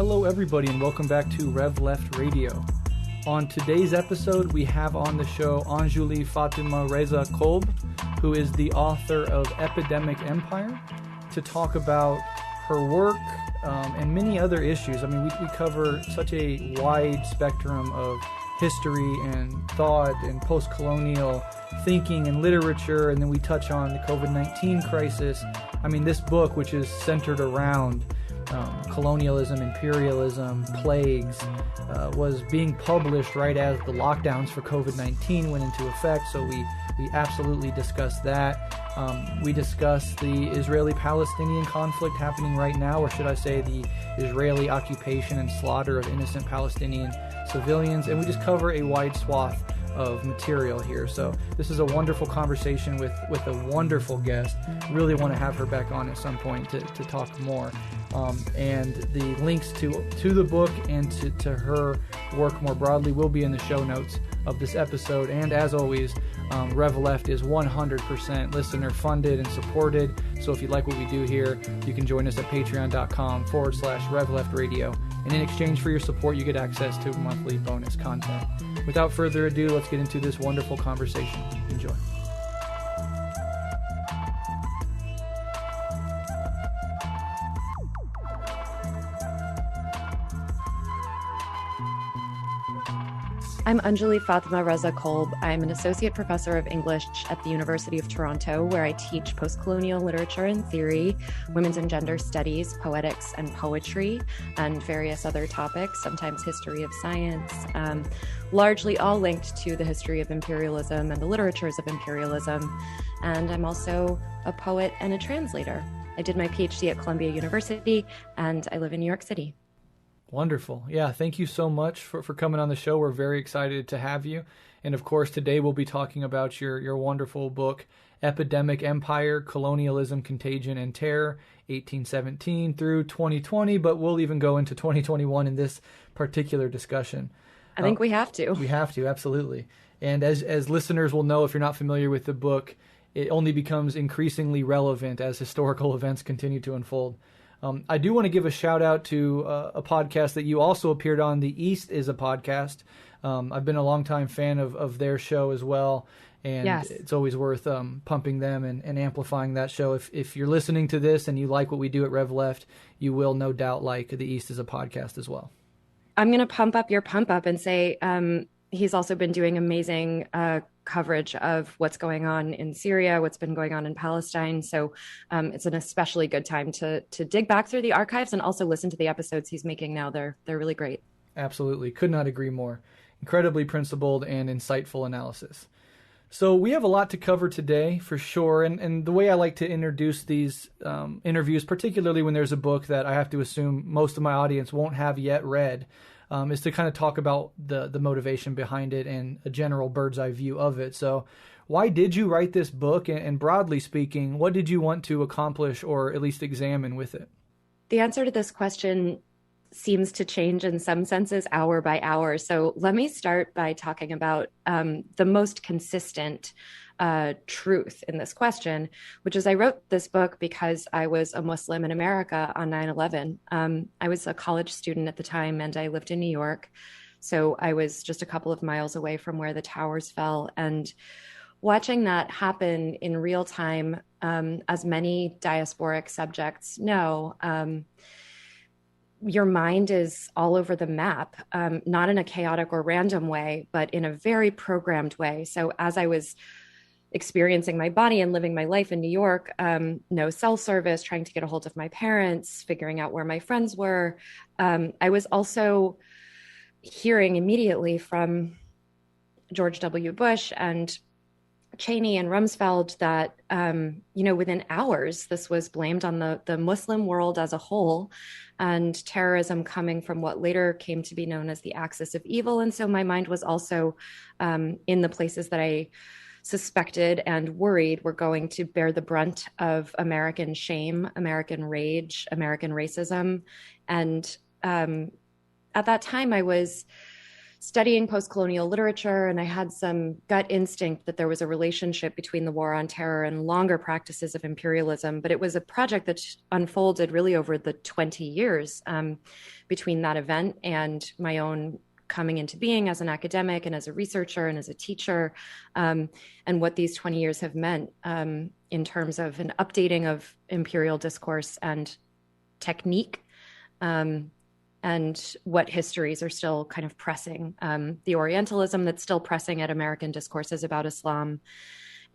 Hello everybody and welcome back to Rev Left Radio. On today's episode we have on the show Anjali Fatima Reza Kolb, who is the author of Epidemic Empire, to talk about her work and many other issues. I mean, we cover such a wide spectrum of history and thought and post-colonial thinking and literature, and then we touch on the COVID-19 crisis. I mean, this book, which is centered around colonialism, imperialism, plagues, was being published right as the lockdowns for COVID-19 went into effect, so we absolutely discussed that. We discussed the Israeli-Palestinian conflict happening right now, or should I say the Israeli occupation and slaughter of innocent Palestinian civilians, and we just cover a wide swath of material here. So this is a wonderful conversation with a wonderful guest. Really want to have her back on at some point to talk more. And the links to the book and to her work more broadly will be in the show notes of this episode. And as always, Rev Left is 100% listener funded and supported. So if you like what we do here, you can join us at patreon.com/Rev Left Radio. And in exchange for your support, you get access to monthly bonus content. Without further ado, let's get into this wonderful conversation. Enjoy. I'm Anjali Fatima Reza Kolb. I'm an associate professor of English at the University of Toronto, where I teach post-colonial literature and theory, women's and gender studies, poetics and poetry, and various other topics, sometimes history of science, largely all linked to the history of imperialism and the literatures of imperialism. And I'm also a poet and a translator. I did my PhD at Columbia University, and I live in New York City. Wonderful. Yeah, thank you so much for coming on the show. We're very excited to have you. And of course, today we'll be talking about your wonderful book, Epidemic Empire, Colonialism, Contagion, and Terror, 1817 through 2020, but we'll even go into 2021 in this particular discussion. I think we have to. We have to, absolutely. And as listeners will know, if you're not familiar with the book, it only becomes increasingly relevant as historical events continue to unfold. I do want to give a shout out to a podcast that you also appeared on. The East is a podcast. I've been a longtime fan of their show as well. And yes, it's always worth pumping them and amplifying that show. If you're listening to this and you like what we do at Rev Left, you will no doubt like The East is a podcast as well. I'm going to pump up your pump up and say he's also been doing amazing coverage of what's going on in Syria, what's been going on in Palestine. So it's an especially good time to dig back through the archives and also listen to the episodes he's making now. They're really great. Absolutely. Could not agree more. Incredibly principled and insightful analysis. So we have a lot to cover today for sure. And the way I like to introduce these interviews, particularly when there's a book that I have to assume most of my audience won't have yet read, is to kind of talk about the motivation behind it and a general bird's eye view of it. So why did you write this book? And broadly speaking, what did you want to accomplish or at least examine with it? The answer to this question seems to change in some senses hour by hour. So let me start by talking about the most consistent truth in this question, which is I wrote this book because I was a Muslim in America on 9/11. I was a college student at the time and I lived in New York. So I was just a couple of miles away from where the towers fell. And watching that happen in real time, as many diasporic subjects know, your mind is all over the map, not in a chaotic or random way, but in a very programmed way. So as I was experiencing my body and living my life in New York, no cell service, trying to get a hold of my parents, figuring out where my friends were. I was also hearing immediately from George W. Bush and Cheney and Rumsfeld that, within hours, this was blamed on the Muslim world as a whole, and terrorism coming from what later came to be known as the axis of evil. And so my mind was also in the places that I suspected and worried were going to bear the brunt of American shame, American rage, American racism. And at that time, I was studying post-colonial literature, and I had some gut instinct that there was a relationship between the war on terror and longer practices of imperialism. But it was a project that unfolded really over the 20 years between that event and my own coming into being as an academic and as a researcher and as a teacher, and what these 20 years have meant in terms of an updating of imperial discourse and technique, and what histories are still kind of pressing, the Orientalism that's still pressing at American discourses about Islam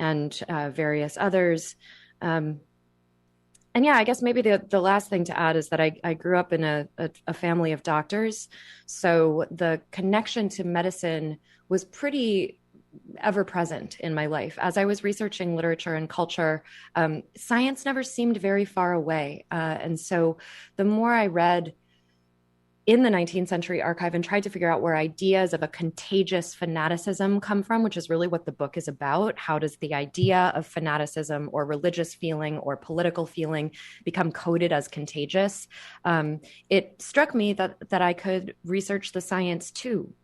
and various others. And yeah, I guess maybe the last thing to add is that I grew up in a family of doctors. So the connection to medicine was pretty ever present in my life. As I was researching literature and culture, science never seemed very far away. And so the more I read in the 19th century archive and tried to figure out where ideas of a contagious fanaticism come from, which is really what the book is about. How does the idea of fanaticism or religious feeling or political feeling become coded as contagious? It struck me that I could research the science too.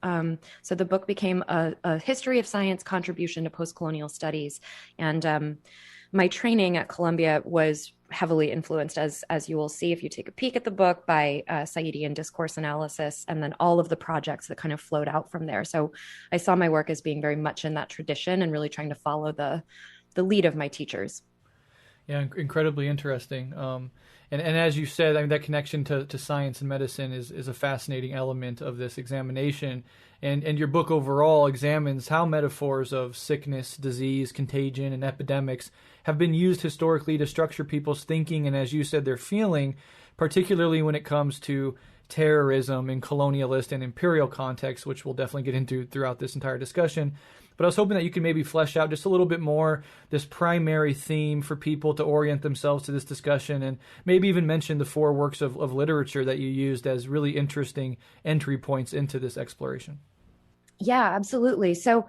So the book became a history of science contribution to post-colonial studies. And my training at Columbia was heavily influenced, as you will see if you take a peek at the book, by Saidi discourse analysis, and then all of the projects that kind of flowed out from there. So I saw my work as being very much in that tradition and really trying to follow the lead of my teachers. Yeah, incredibly interesting. And as you said, I mean, that connection to science and medicine is a fascinating element of this examination. And your book overall examines how metaphors of sickness, disease, contagion, and epidemics have been used historically to structure people's thinking and, as you said, their feeling, particularly when it comes to terrorism in colonialist and imperial contexts, which we'll definitely get into throughout this entire discussion. But I was hoping that you could maybe flesh out just a little bit more this primary theme for people to orient themselves to this discussion, and maybe even mention the 4 works of literature that you used as really interesting entry points into this exploration. Yeah, absolutely. So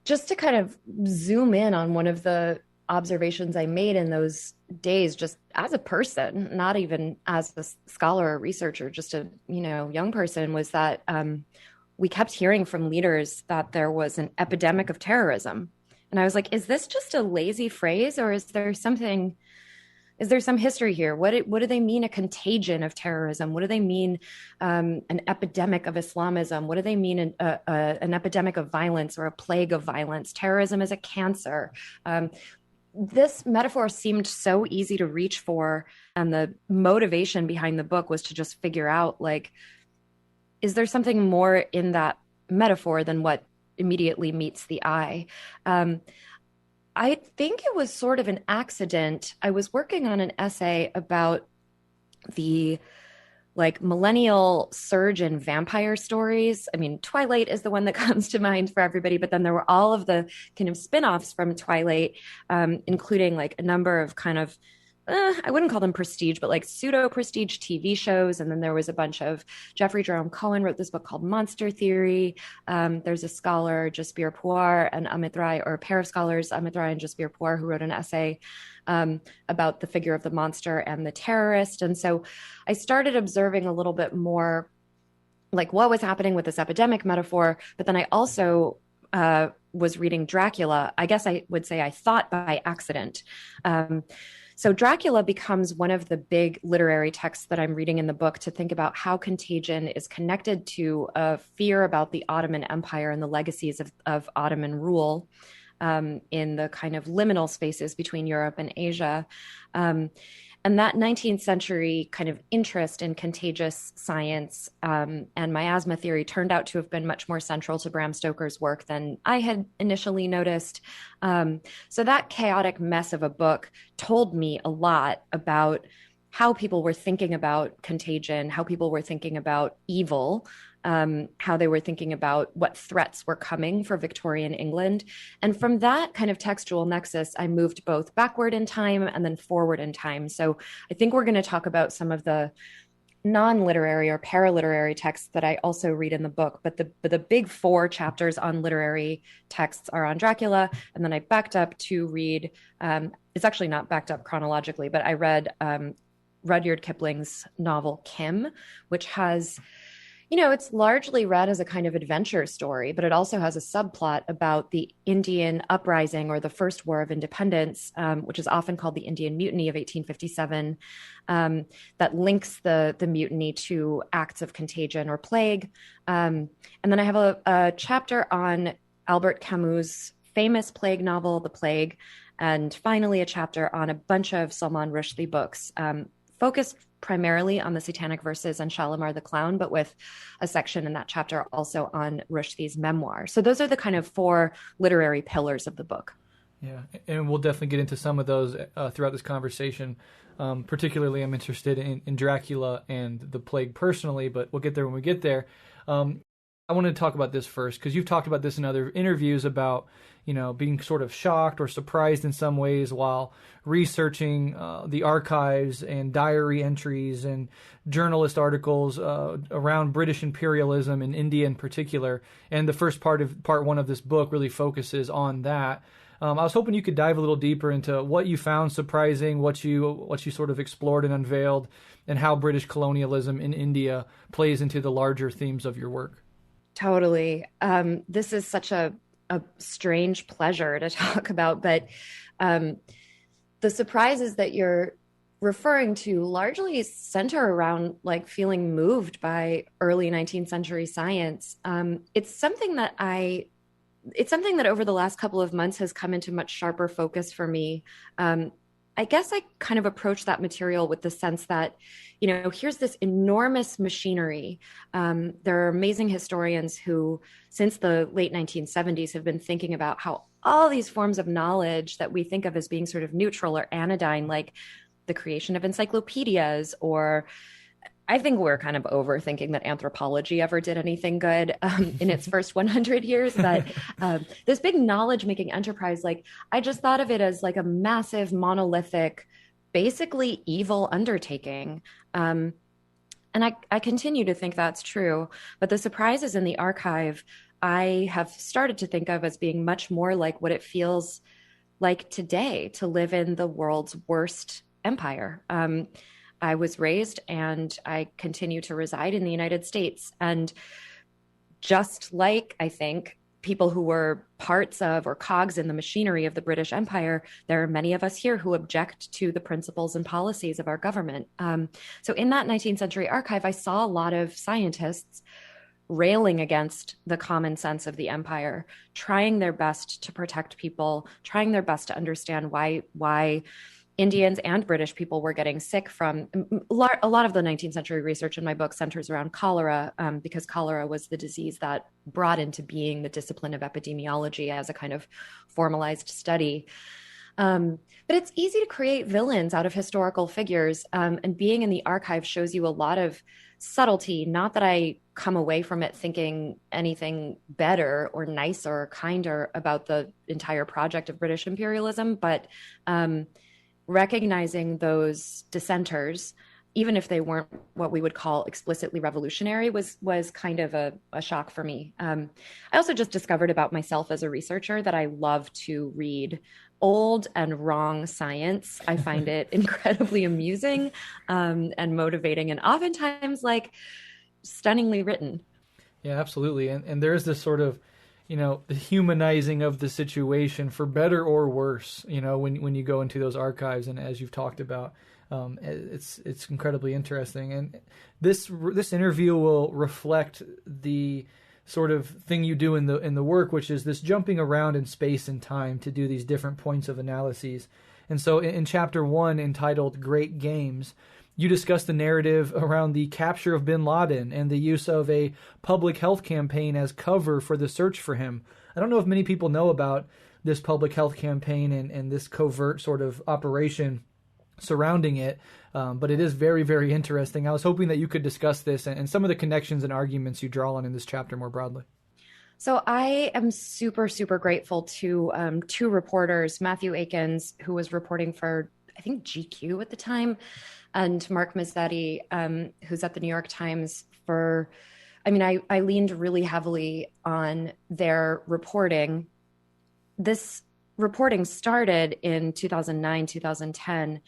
just to kind of zoom in on one of the observations I made in those days, just as a person, not even as a scholar or researcher, just a young person, was that we kept hearing from leaders that there was an epidemic of terrorism. And I was like, is this just a lazy phrase, or is there some history here? What do they mean, a contagion of terrorism? What do they mean, an epidemic of Islamism? What do they mean, an epidemic of violence or a plague of violence? Terrorism is a cancer. This metaphor seemed so easy to reach for. And the motivation behind the book was to just figure out, like, is there something more in that metaphor than what immediately meets the eye? I think it was sort of an accident. I was working on an essay about the millennial surge in vampire stories. I mean, Twilight is the one that comes to mind for everybody, but then there were all of the kind of spin-offs from Twilight, including a number of kind of, I wouldn't call them prestige, but pseudo prestige TV shows. And then there was a bunch of Jeffrey Jerome Cohen wrote this book called Monster Theory. There's a scholar, Jasbir Puar, and Amit Rai, or a pair of scholars, Amit Rai and Jasbir Puar, who wrote an essay about the figure of the monster and the terrorist. And so I started observing a little bit more what was happening with this epidemic metaphor. But then I also was reading Dracula. I guess I would say I thought by accident. So Dracula becomes one of the big literary texts that I'm reading in the book to think about how Contagion is connected to a fear about the Ottoman Empire and the legacies of Ottoman rule in the kind of liminal spaces between Europe and Asia. And that 19th century kind of interest in contagious science and miasma theory turned out to have been much more central to Bram Stoker's work than I had initially noticed. So that chaotic mess of a book told me a lot about how people were thinking about contagion, how people were thinking about evil, how they were thinking about what threats were coming for Victorian England. And from that kind of textual nexus, I moved both backward in time and then forward in time. So I think we're going to talk about some of the non-literary or paraliterary texts that I also read in the book. But the big 4 chapters on literary texts are on Dracula. And then I backed up to read, it's actually not backed up chronologically, but I read Rudyard Kipling's novel Kim, which has It's largely read as a kind of adventure story, but it also has a subplot about the Indian uprising or the First War of Independence, which is often called the Indian Mutiny of 1857, that links the mutiny to acts of contagion or plague. And then I have a chapter on Albert Camus' famous plague novel, The Plague, and finally a chapter on a bunch of Salman Rushdie books, focused primarily on the Satanic Verses and Shalimar the Clown, but with a section in that chapter also on Rushdie's memoir. So those are the kind of four literary pillars of the book. Yeah, and we'll definitely get into some of those throughout this conversation. Particularly, I'm interested in Dracula and the Plague personally, but we'll get there when we get there. I wanted to talk about this first because you've talked about this in other interviews about, being sort of shocked or surprised in some ways while researching the archives and diary entries and journalist articles around British imperialism in India in particular. And the first part one of this book really focuses on that. I was hoping you could dive a little deeper into what you found surprising, what you sort of explored and unveiled, and how British colonialism in India plays into the larger themes of your work. Totally. This is such a strange pleasure to talk about, but the surprises that you're referring to largely center around like feeling moved by early 19th century science. It's something that over the last couple of months has come into much sharper focus for me. I guess I kind of approach that material with the sense that, here's this enormous machinery. There are amazing historians who, since the late 1970s, have been thinking about how all these forms of knowledge that we think of as being sort of neutral or anodyne, like the creation of encyclopedias, or I think we're kind of overthinking that anthropology ever did anything good in its first 100 years. But this big knowledge-making enterprise, like I just thought of it as like a massive, monolithic, basically evil undertaking. And I continue to think that's true. But the surprises in the archive, I have started to think of as being much more like what it feels like today to live in the world's worst empire. I was raised and I continue to reside in the United States. And just like I think people who were parts of or cogs in the machinery of the British Empire, there are many of us here who object to the principles and policies of our government. So in that 19th century archive, I saw a lot of scientists railing against the common sense of the empire, trying their best to protect people, trying their best to understand why Indians and British people were getting sick from a lot of the 19th century research in my book centers around cholera, because cholera was the disease that brought into being the discipline of epidemiology as a kind of formalized study. But it's easy to create villains out of historical figures, and being in the archive shows you a lot of subtlety. Not that I come away from it thinking anything better or nicer or kinder about the entire project of British imperialism, but recognizing those dissenters, even if they weren't what we would call explicitly revolutionary, was kind of a shock for me. I also just discovered about myself as a researcher that I love to read old and wrong science. I find it incredibly amusing and motivating, and oftentimes like stunningly written. Yeah, absolutely. And there is this sort of, the humanizing of the situation for better or worse, when you go into those archives. And as you've talked about, it's incredibly interesting. And this interview will reflect the sort of thing you do in the work, which is this jumping around in space and time to do these different points of analyses. And so in chapter 1, entitled Great Games, you discuss the narrative around the capture of bin Laden and the use of a public health campaign as cover for the search for him. I don't know if many people know about this public health campaign and this covert sort of operation surrounding it, but it is very, very interesting. I was hoping that you could discuss this and some of the connections and arguments you draw on in this chapter more broadly. So I am super, super grateful to two reporters, Matthew Akins, who was reporting for, I think, GQ at the time, and Mark Mazzetti, who's at the New York Times I leaned really heavily on their reporting. This reporting started in 2009, 2010,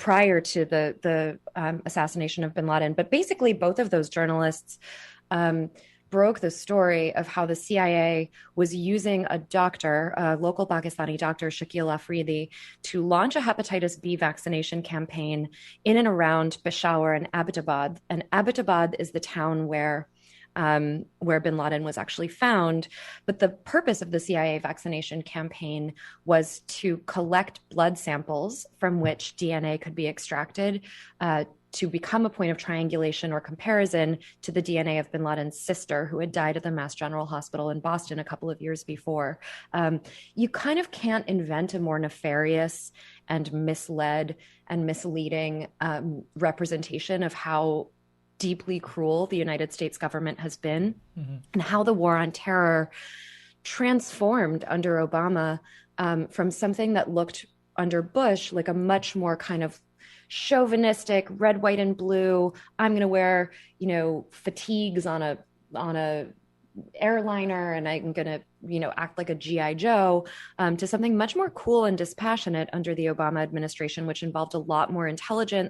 prior to the assassination of bin Laden. But basically, both of those journalists broke the story of how the CIA was using a doctor, a local Pakistani doctor, Shakil Afridi, to launch a hepatitis B vaccination campaign in and around Peshawar and Abbottabad. And Abbottabad is the town where bin Laden was actually found. But the purpose of the CIA vaccination campaign was to collect blood samples from which DNA could be extracted to become a point of triangulation or comparison to the DNA of bin Laden's sister, who had died at the Mass General Hospital in Boston a couple of years before. You kind of can't invent a more nefarious and misled and misleading representation of how deeply cruel the United States government has been, and how the war on terror transformed under Obama from something that looked under Bush like a much more kind of chauvinistic red, white, and blue. I'm going to wear, fatigues on a airliner, and I'm going to, act like a GI Joe, to something much more cool and dispassionate under the Obama administration, which involved a lot more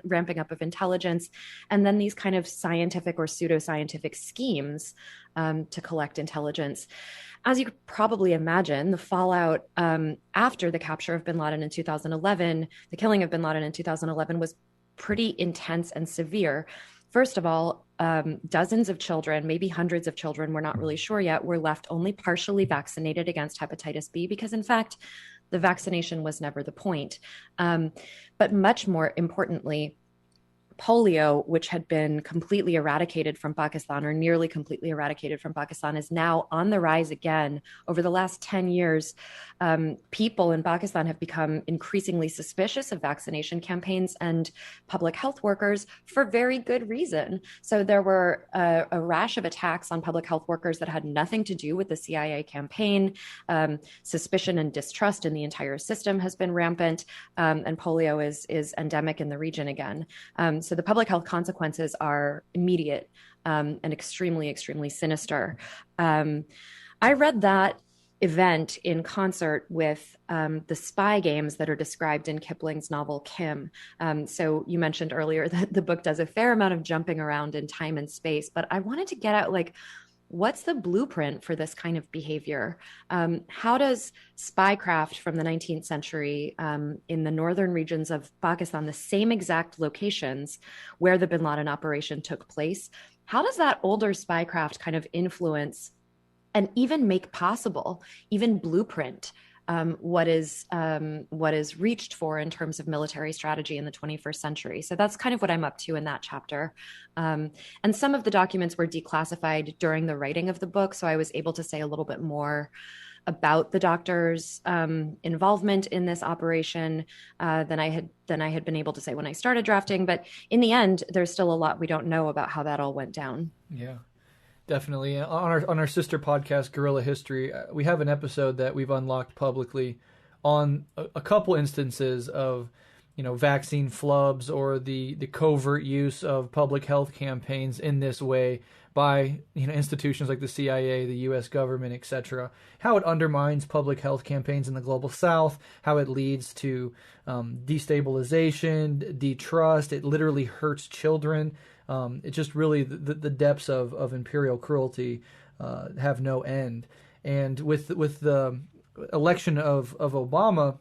ramping up of intelligence, and then these kind of scientific or pseudoscientific schemes to collect intelligence. As you could probably imagine, the fallout after the capture of bin Laden in 2011, the killing of bin Laden in 2011, was pretty intense and severe. First of all, dozens of children, maybe hundreds of children, we're not really sure yet, were left only partially vaccinated against hepatitis B because, in fact, the vaccination was never the point. But much more importantly, polio, which had been completely eradicated from Pakistan or nearly completely eradicated from Pakistan, is now on the rise again. Over the last 10 years, people in Pakistan have become increasingly suspicious of vaccination campaigns and public health workers for very good reason. So there were a rash of attacks on public health workers that had nothing to do with the CIA campaign. Suspicion and distrust in the entire system has been rampant, and polio is endemic in the region again. So the public health consequences are immediate and extremely, extremely sinister. I read that event in concert with the spy games that are described in Kipling's novel Kim. So you mentioned earlier that the book does a fair amount of jumping around in time and space, but I wanted to get at what's the blueprint for this kind of behavior? How does spycraft from the 19th century in the northern regions of Pakistan, the same exact locations where the bin Laden operation took place, how does that older spycraft kind of influence and even make possible, even blueprint what is reached for in terms of military strategy in the 21st century? So that's kind of what I'm up to in that chapter. And some of the documents were declassified during the writing of the book, so I was able to say a little bit more about the doctor's involvement in this operation than I had been able to say when I started drafting. But in the end, there's still a lot we don't know about how that all went down. Yeah. Definitely. On our sister podcast, Guerrilla History, we have an episode that we've unlocked publicly on a couple instances of, vaccine flubs or the covert use of public health campaigns in this way by, institutions like the CIA, the U.S. government, etc. How it undermines public health campaigns in the global South, how it leads to destabilization, distrust. It literally hurts children. It just really the depths of imperial cruelty have no end. And with the election of Obama,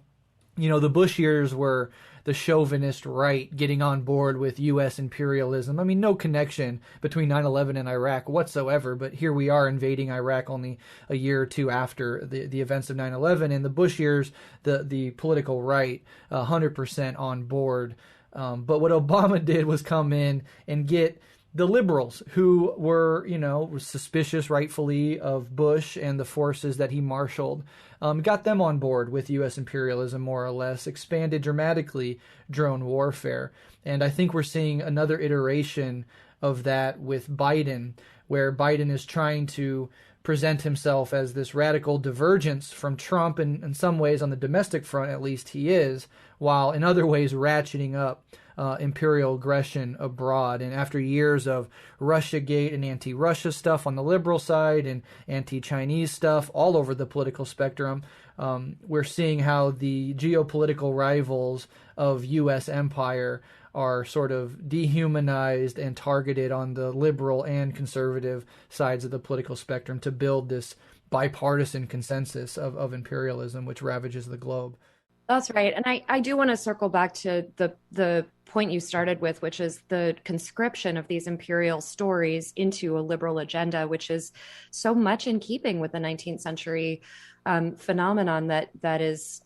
the Bush years were the chauvinist right getting on board with U.S. imperialism. I mean, no connection between 9/11 and Iraq whatsoever, but here we are invading Iraq only a year or two after the events of 9/11. In the Bush years, the political right 100% on board. But what Obama did was come in and get the liberals who were, suspicious rightfully of Bush and the forces that he marshaled, got them on board with U.S. imperialism, more or less, expanded dramatically drone warfare. And I think we're seeing another iteration of that with Biden, where Biden is trying to present himself as this radical divergence from Trump, and in some ways on the domestic front at least he is, while in other ways ratcheting up imperial aggression abroad. And after years of Russiagate and anti-Russia stuff on the liberal side and anti-Chinese stuff all over the political spectrum, we're seeing how the geopolitical rivals of U.S. empire are sort of dehumanized and targeted on the liberal and conservative sides of the political spectrum to build this bipartisan consensus of imperialism, which ravages the globe. That's right. And I do want to circle back to the point you started with, which is the conscription of these imperial stories into a liberal agenda, which is so much in keeping with the 19th century phenomenon that is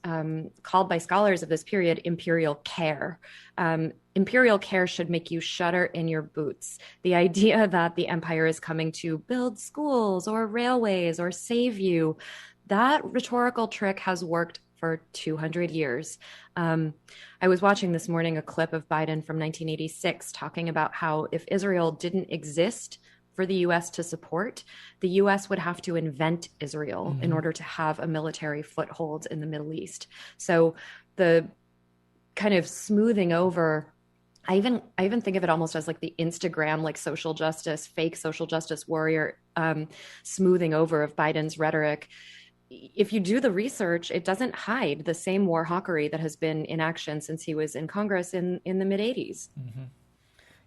called by scholars of this period Imperial Care. Imperial care should make you shudder in your boots. The idea that the empire is coming to build schools or railways or save you, that rhetorical trick has worked for 200 years. I was watching this morning a clip of Biden from 1986 talking about how if Israel didn't exist for the U.S. to support, the U.S. would have to invent Israel in order to have a military foothold in the Middle East. So the kind of smoothing over, I even think of it almost as like the Instagram, like social justice, fake social justice warrior smoothing over of Biden's rhetoric. If you do the research, it doesn't hide the same war hawkery that has been in action since he was in Congress in the mid-'80s. Mm-hmm.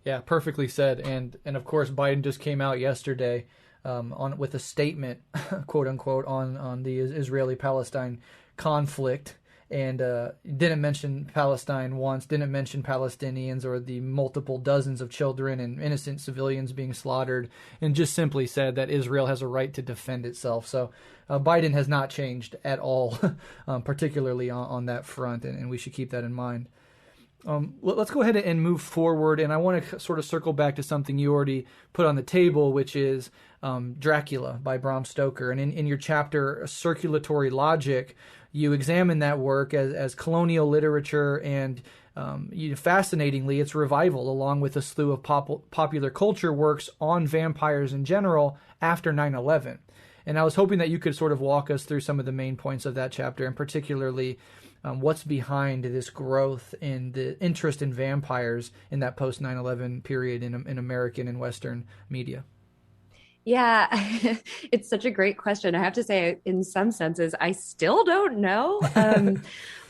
Yeah, perfectly said. And of course, Biden just came out yesterday with a statement, quote unquote, on the Israeli-Palestine conflict, and didn't mention Palestine once, didn't mention Palestinians or the multiple dozens of children and innocent civilians being slaughtered, and just simply said that Israel has a right to defend itself. So Biden has not changed at all, particularly on that front, and we should keep that in mind. Let's go ahead and move forward, and I want to sort of circle back to something you already put on the table, which is Dracula by Bram Stoker. And in your chapter, Circulatory Logic, you examine that work as colonial literature and fascinatingly, its revival, along with a slew of popular culture works on vampires in general after 9/11. And I was hoping that you could sort of walk us through some of the main points of that chapter, and particularly what's behind this growth in the interest in vampires in that post 9/11 period in American and Western media. Yeah, it's such a great question. I have to say, in some senses, I still don't know.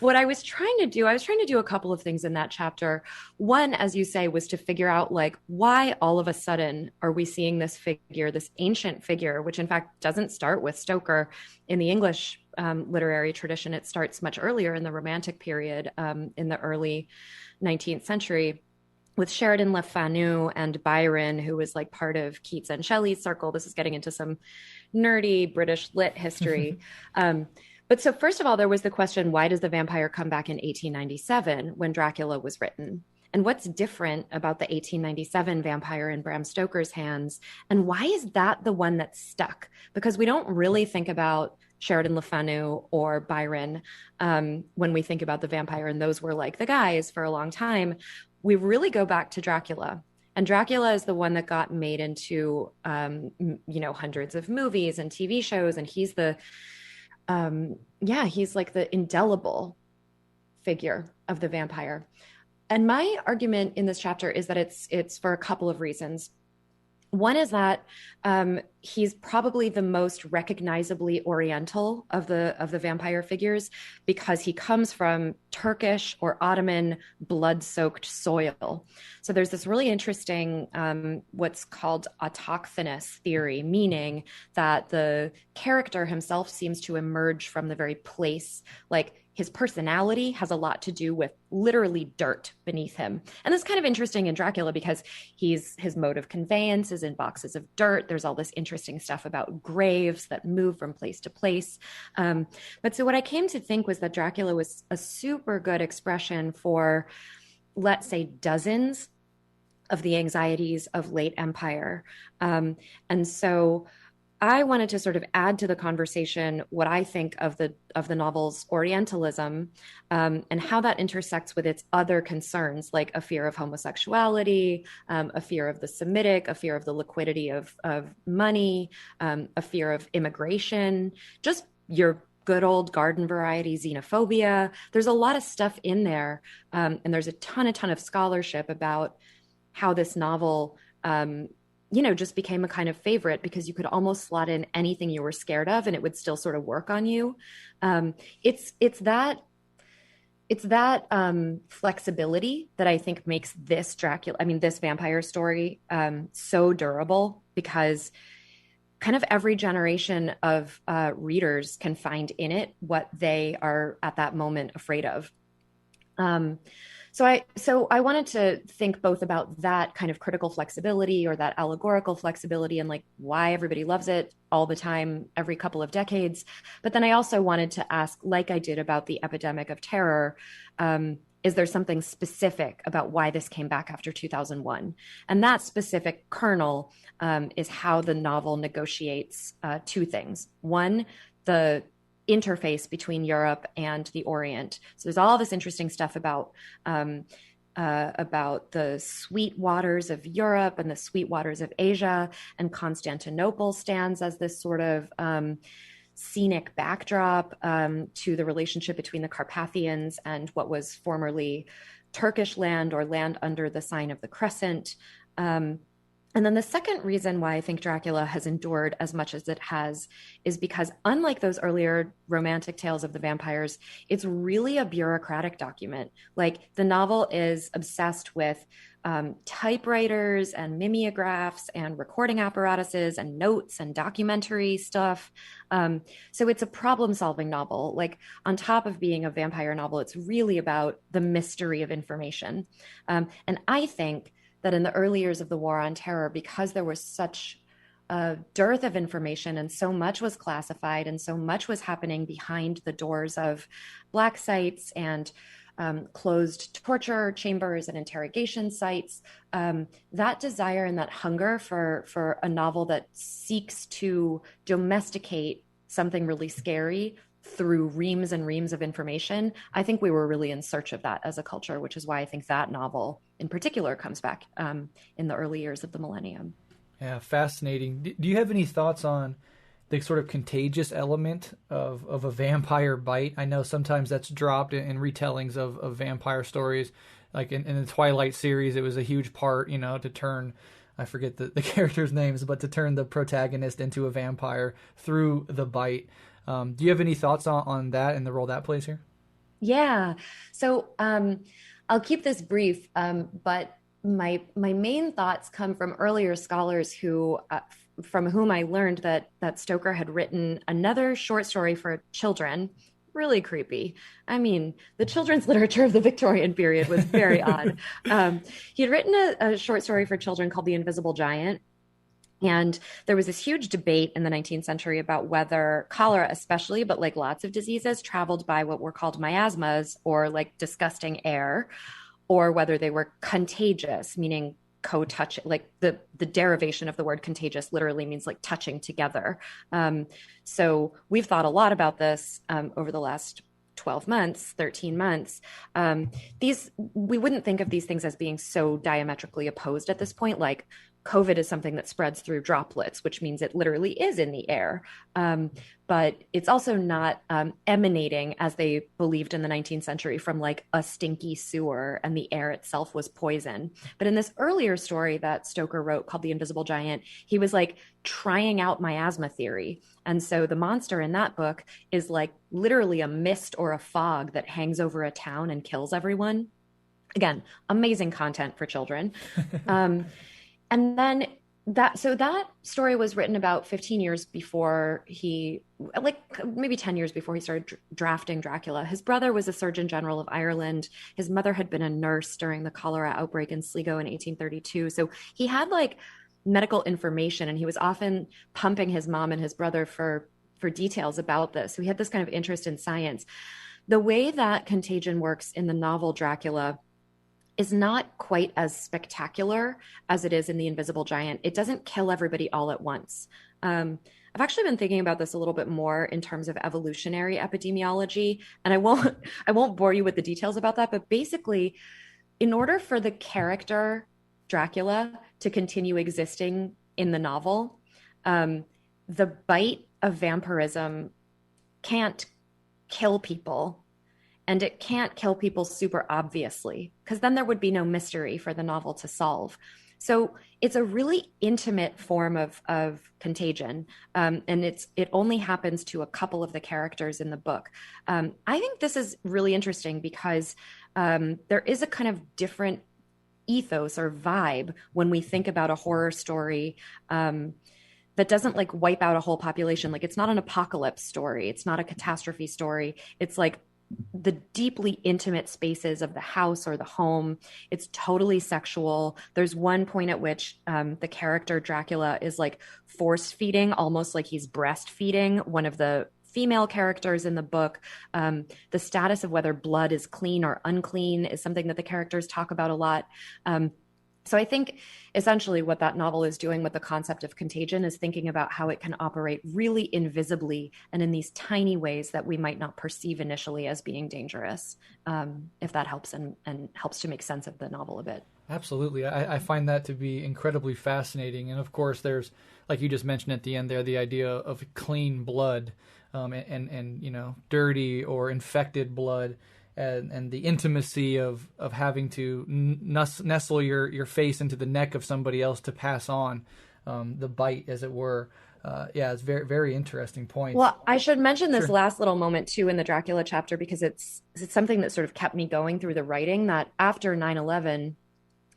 What I was trying to do a couple of things in that chapter. One, as you say, was to figure out like why all of a sudden are we seeing this figure, this ancient figure, which in fact doesn't start with Stoker in the English literary tradition. It starts much earlier in the Romantic period, in the early 19th century, with Sheridan Le Fanu and Byron, who was like part of Keats and Shelley's circle. This is getting into some nerdy British lit history. But so first of all, there was the question, why does the vampire come back in 1897 when Dracula was written? And what's different about the 1897 vampire in Bram Stoker's hands? And why is that the one that's stuck? Because we don't really think about Sheridan Le Fanu or Byron when we think about the vampire, and those were like the guys for a long time. We really go back to Dracula. And Dracula is the one that got made into, hundreds of movies and TV shows. And he's he's like the indelible figure of the vampire. And my argument in this chapter is that it's for a couple of reasons. One is that he's probably the most recognizably Oriental of the vampire figures because he comes from Turkish or Ottoman blood-soaked soil. So there's this really interesting what's called autochthonous theory, meaning that the character himself seems to emerge from the very place, like his personality has a lot to do with literally dirt beneath him. And that's kind of interesting in Dracula because his mode of conveyance is in boxes of dirt. There's all this interesting stuff about graves that move from place to place. But so what I came to think was that Dracula was a super good expression for, let's say, dozens of the anxieties of late empire. And so I wanted to sort of add to the conversation what I think of the novel's Orientalism and how that intersects with its other concerns, like a fear of homosexuality, a fear of the Semitic, a fear of the liquidity of money, a fear of immigration, just your good old garden variety xenophobia. There's a lot of stuff in there. And there's a ton of scholarship about how this novel, just became a kind of favorite because you could almost slot in anything you were scared of and it would still sort of work on you. It's that flexibility that I think makes this this vampire story so durable, because kind of every generation of readers can find in it what they are at that moment afraid of. So I wanted to think both about that kind of critical flexibility or that allegorical flexibility and like why everybody loves it all the time, every couple of decades. But then I also wanted to ask, like I did about the epidemic of terror, is there something specific about why this came back after 2001? And that specific kernel is how the novel negotiates two things. One, the interface between Europe and the Orient. So there's all this interesting stuff about the sweet waters of Europe and the sweet waters of Asia, and Constantinople stands as this sort of scenic backdrop to the relationship between the Carpathians and what was formerly Turkish land, or land under the sign of the Crescent. And then the second reason why I think Dracula has endured as much as it has is because, unlike those earlier romantic tales of the vampires, it's really a bureaucratic document. Like, the novel is obsessed with typewriters and mimeographs and recording apparatuses and notes and documentary stuff. So it's a problem-solving novel. Like, on top of being a vampire novel, it's really about the mystery of information. And I think that in the early years of the War on Terror, because there was such a dearth of information and so much was classified and so much was happening behind the doors of black sites and closed torture chambers and interrogation sites, that desire and that hunger for a novel that seeks to domesticate something really scary through reams and reams of information, I think we were really in search of that as a culture, which is why I think that novel in particular comes back in the early years of the millennium. Yeah, fascinating. Do you have any thoughts on the sort of contagious element of a vampire bite? I know sometimes that's dropped in retellings of vampire stories. Like in the Twilight series, it was a huge part, to turn, I forget the characters' names, but to turn the protagonist into a vampire through the bite. Do you have any thoughts on that and the role that plays here? Yeah. So I'll keep this brief, but my main thoughts come from earlier scholars who, from whom I learned that Stoker had written another short story for children. Really creepy. I mean, the children's literature of the Victorian period was very odd. He had written a short story for children called The Invisible Giant. And there was this huge debate in the 19th century about whether cholera, especially, but like lots of diseases, traveled by what were called miasmas, or like disgusting air, or whether they were contagious, meaning co-touch, like the derivation of the word contagious literally means like touching together. So we've thought a lot about this over the last 12 months, 13 months. We wouldn't think of these things as being so diametrically opposed at this point. Like, COVID is something that spreads through droplets, which means it literally is in the air. But it's also not emanating, as they believed in the 19th century, from like a stinky sewer and the air itself was poison. But in this earlier story that Stoker wrote called The Invisible Giant, he was like trying out miasma theory. And so the monster in that book is like literally a mist or a fog that hangs over a town and kills everyone. Again, amazing content for children. And then that story was written about 15 years before maybe 10 years before he started drafting Dracula. His brother was a Surgeon General of Ireland. His mother had been a nurse during the cholera outbreak in Sligo in 1832. So he had like medical information, and he was often pumping his mom and his brother for details about this. So he had this kind of interest in science. The way that Contagion works in the novel Dracula is not quite as spectacular as it is in The Invisible Giant. It doesn't kill everybody all at once. I've actually been thinking about this a little bit more in terms of evolutionary epidemiology, and I won't bore you with the details about that, but basically, in order for the character Dracula to continue existing in the novel, the bite of vampirism can't kill people, and it can't kill people super obviously, because then there would be no mystery for the novel to solve. So it's a really intimate form of contagion, and it only happens to a couple of the characters in the book. I think this is really interesting because there is a kind of different ethos or vibe when we think about a horror story. That doesn't like wipe out a whole population. Like it's not an apocalypse story. It's not a catastrophe story. It's like the deeply intimate spaces of the house or the home. It's totally sexual. There's one point at which the character Dracula is like force feeding, almost like he's breastfeeding one of the female characters in the book. The status of whether blood is clean or unclean is something that the characters talk about a lot. So I think essentially what that novel is doing with the concept of contagion is thinking about how it can operate really invisibly and in these tiny ways that we might not perceive initially as being dangerous, if that helps and helps to make sense of the novel a bit. Absolutely. I find that to be incredibly fascinating. And of course, there's, like you just mentioned at the end there, the idea of clean blood and you know, dirty or infected blood. And the intimacy of having to nestle your face into the neck of somebody else to pass on the bite, as it were. Yeah, it's very, very interesting point. Well, I should mention this last little moment too in the Dracula chapter, because it's something that sort of kept me going through the writing, that after 9/11,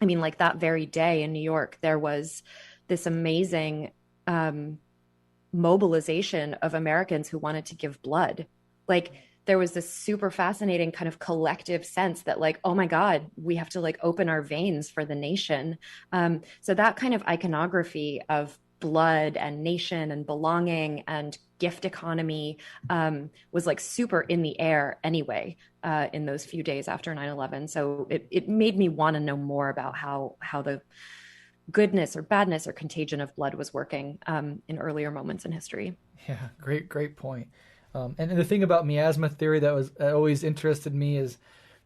I mean, like that very day in New York, there was this amazing mobilization of Americans who wanted to give blood. Like, there was this super fascinating kind of collective sense that like, oh my God, we have to like open our veins for the nation. So that kind of iconography of blood and nation and belonging and gift economy was like super in the air anyway in those few days after 9/11. So it made me want to know more about how the goodness or badness or contagion of blood was working in earlier moments in history. Yeah, great point. And the thing about miasma theory that always interested me is,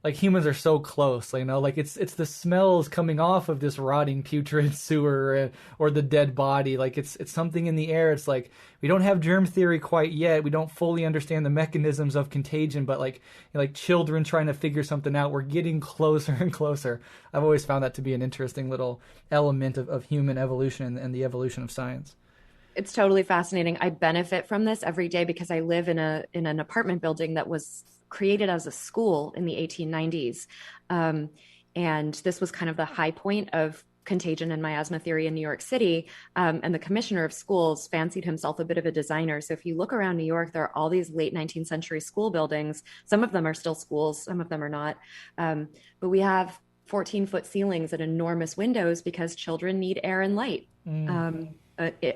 like, humans are so close, you know, like it's the smells coming off of this rotting putrid sewer or the dead body. Like it's something in the air. It's like, we don't have germ theory quite yet. We don't fully understand the mechanisms of contagion, but like children trying to figure something out, we're getting closer and closer. I've always found that to be an interesting little element of human evolution and the evolution of science. It's totally fascinating. I benefit from this every day because I live in an apartment building that was created as a school in the 1890s. And this was kind of the high point of contagion and miasma theory in New York City. And the commissioner of schools fancied himself a bit of a designer. So if you look around New York, there are all these late 19th century school buildings. Some of them are still schools, some of them are not. But we have 14-foot ceilings and enormous windows because children need air and light.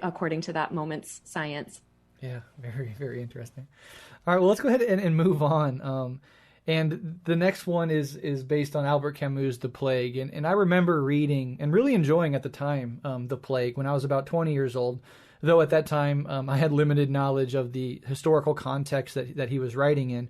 According to that moment's science. Yeah, very, very interesting. All right, well, let's go ahead and move on. And the next one is based on Albert Camus' The Plague. And I remember reading and really enjoying at the time The Plague when I was about 20 years old, though at that time I had limited knowledge of the historical context that he was writing in.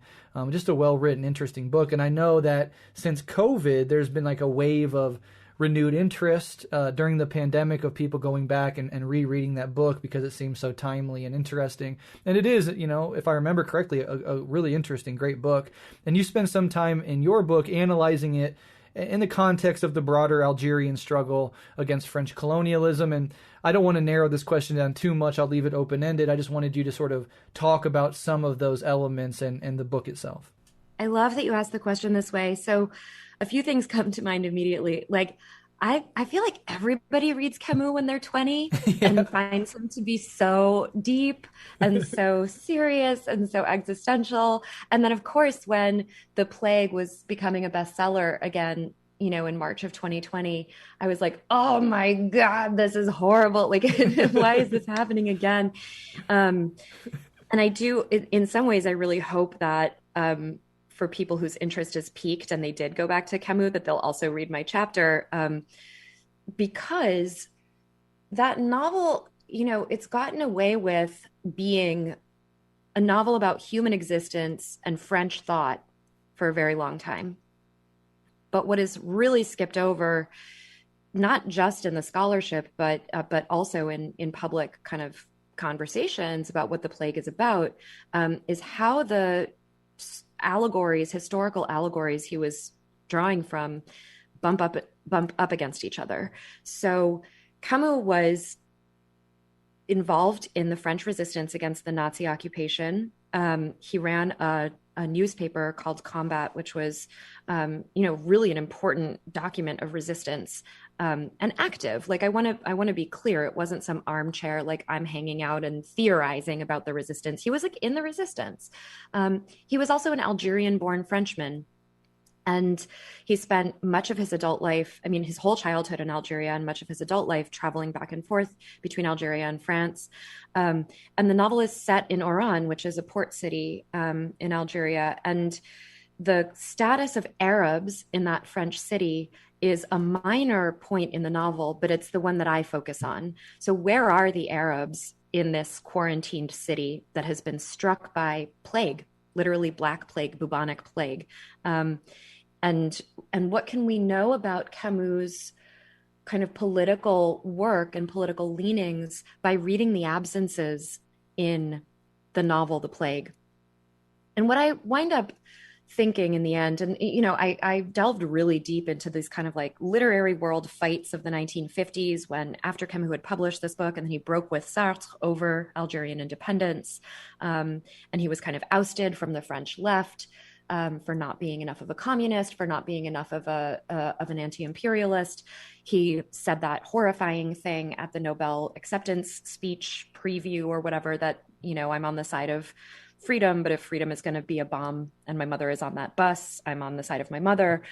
Just a well-written, interesting book. And I know that since COVID, there's been like a wave of renewed interest during the pandemic of people going back and rereading that book because it seems so timely and interesting. And it is, you know, if I remember correctly, a really interesting, great book. And you spend some time in your book analyzing it in the context of the broader Algerian struggle against French colonialism. And I don't want to narrow this question down too much. I'll leave it open-ended. I just wanted you to sort of talk about some of those elements and the book itself. I love that you asked the question this way. So a few things come to mind immediately. Like, I feel like everybody reads Camus when they're 20 and finds him to be so deep and so serious and so existential. And then, of course, when The Plague was becoming a bestseller again, you know, in March of 2020, I was like, oh my God, this is horrible. Like, why is this happening again? And I do, in some ways, I really hope that for people whose interest is piqued and they did go back to Camus, that they'll also read my chapter, because that novel, you know, it's gotten away with being a novel about human existence and French thought for a very long time. But what is really skipped over, not just in the scholarship, but also in public kind of conversations about what The Plague is about, is how the allegories, historical allegories he was drawing from bump up against each other. So Camus was involved in the French resistance against the Nazi occupation. He ran a newspaper called Combat, which was, really an important document of resistance, and active. Like I want to be clear, it wasn't some armchair like I'm hanging out and theorizing about the resistance. He was like in the resistance. He was also an Algerian-born Frenchman. And he spent much of his adult life, his whole childhood in Algeria and much of his adult life traveling back and forth between Algeria and France. And the novel is set in Oran, which is a port city in Algeria. And the status of Arabs in that French city is a minor point in the novel, but it's the one that I focus on. So where are the Arabs in this quarantined city that has been struck by plague, literally Black Plague, bubonic plague? And what can we know about Camus' kind of political work and political leanings by reading the absences in the novel The Plague? And what I wind up thinking in the end, and I delved really deep into these kind of like literary world fights of the 1950s, when after Camus had published this book and then he broke with Sartre over Algerian independence, and he was kind of ousted from the French left. For not being enough of a communist, for not being enough of an anti-imperialist. He said that horrifying thing at the Nobel acceptance speech preview or whatever, that, I'm on the side of freedom, but if freedom is going to be a bomb and my mother is on that bus, I'm on the side of my mother.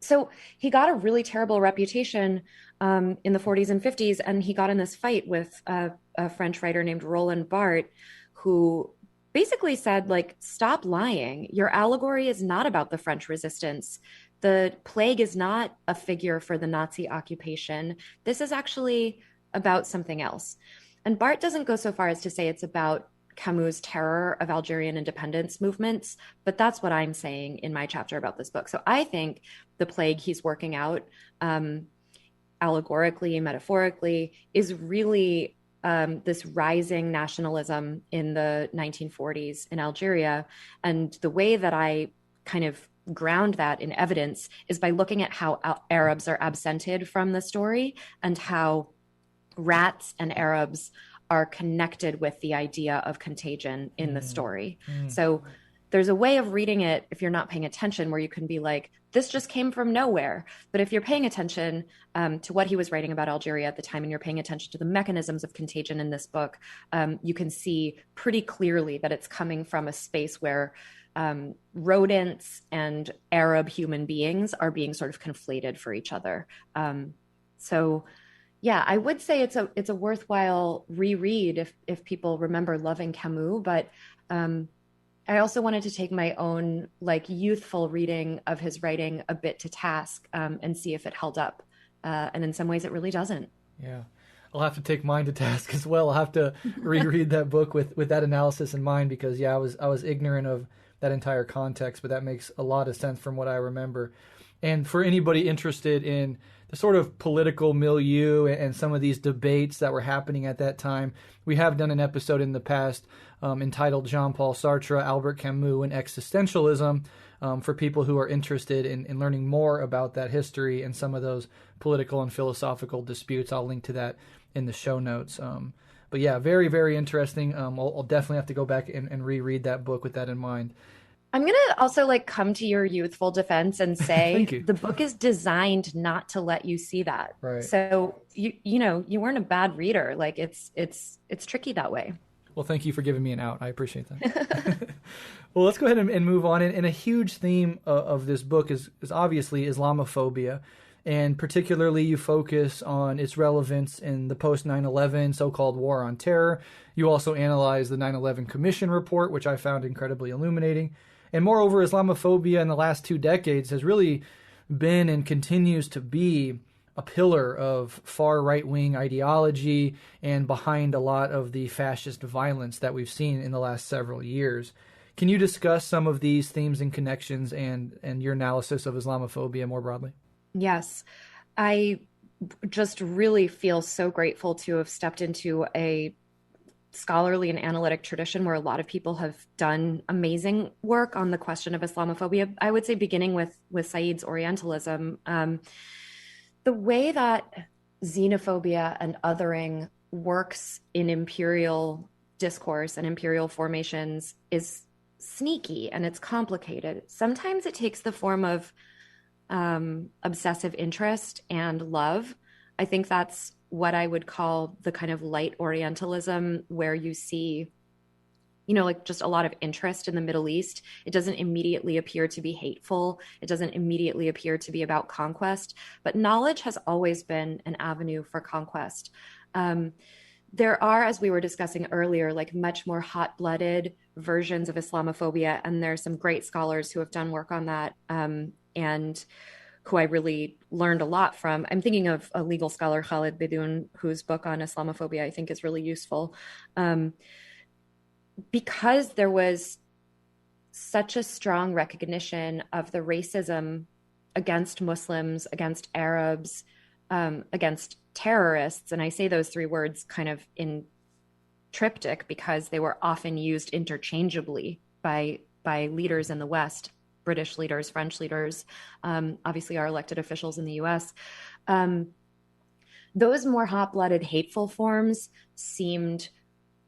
So he got a really terrible reputation in the 40s and 50s, and he got in this fight with a French writer named Roland Barthes, who basically said, like, stop lying. Your allegory is not about the French resistance. The plague is not a figure for the Nazi occupation. This is actually about something else. And Barthes doesn't go so far as to say it's about Camus' terror of Algerian independence movements, but that's what I'm saying in my chapter about this book. So I think the plague he's working out, allegorically, metaphorically, is really this rising nationalism in the 1940s in Algeria. And the way that I kind of ground that in evidence is by looking at how Arabs are absented from the story and how rats and Arabs are connected with the idea of contagion in the story. So there's a way of reading it, if you're not paying attention, where you can be like, this just came from nowhere. But if you're paying attention to what he was writing about Algeria at the time, and you're paying attention to the mechanisms of contagion in this book, you can see pretty clearly that it's coming from a space where rodents and Arab human beings are being sort of conflated for each other. So yeah, I would say it's a worthwhile reread if people remember loving Camus, but I also wanted to take my own like youthful reading of his writing a bit to task and see if it held up. And in some ways it really doesn't. Yeah. I'll have to take mine to task as well. I'll have to reread that book with that analysis in mind, because I was ignorant of that entire context, but that makes a lot of sense from what I remember. And for anybody interested in the sort of political milieu and some of these debates that were happening at that time, we have done an episode in the past entitled Jean-Paul Sartre, Albert Camus, and Existentialism, for people who are interested in learning more about that history and some of those political and philosophical disputes. I'll link to that in the show notes. But yeah, very, very interesting. I'll definitely have to go back and reread that book with that in mind. I'm going to also like come to your youthful defense and say the book is designed not to let you see that. Right. So you weren't a bad reader. Like it's tricky that way. Well, thank you for giving me an out. I appreciate that. Well, let's go ahead and move on. And a huge theme of this book is obviously Islamophobia. And particularly you focus on its relevance in the post 9/11 so-called war on terror. You also analyze the 9/11 Commission report, which I found incredibly illuminating. And moreover, Islamophobia in the last 2 decades has really been and continues to be a pillar of far right-wing ideology and behind a lot of the fascist violence that we've seen in the last several years. Can you discuss some of these themes and connections and your analysis of Islamophobia more broadly? Yes. I just really feel so grateful to have stepped into a scholarly and analytic tradition where a lot of people have done amazing work on the question of Islamophobia. I would say beginning with Said's Orientalism, the way that xenophobia and othering works in imperial discourse and imperial formations is sneaky and it's complicated. Sometimes it takes the form of obsessive interest and love. I think that's what I would call the kind of light Orientalism, where you see, like just a lot of interest in the Middle East. It doesn't immediately appear to be hateful. It doesn't immediately appear to be about conquest, but knowledge has always been an avenue for conquest. There are, as we were discussing earlier, like much more hot-blooded versions of Islamophobia, and there are some great scholars who have done work on that, and who I really learned a lot from. I'm thinking of a legal scholar, Khalid Bidoun, whose book on Islamophobia I think is really useful. Because there was such a strong recognition of the racism against Muslims, against Arabs, against terrorists, and I say those three words kind of in triptych because they were often used interchangeably by leaders in the West, British leaders, French leaders, obviously our elected officials in the US. Those more hot-blooded, hateful forms seemed,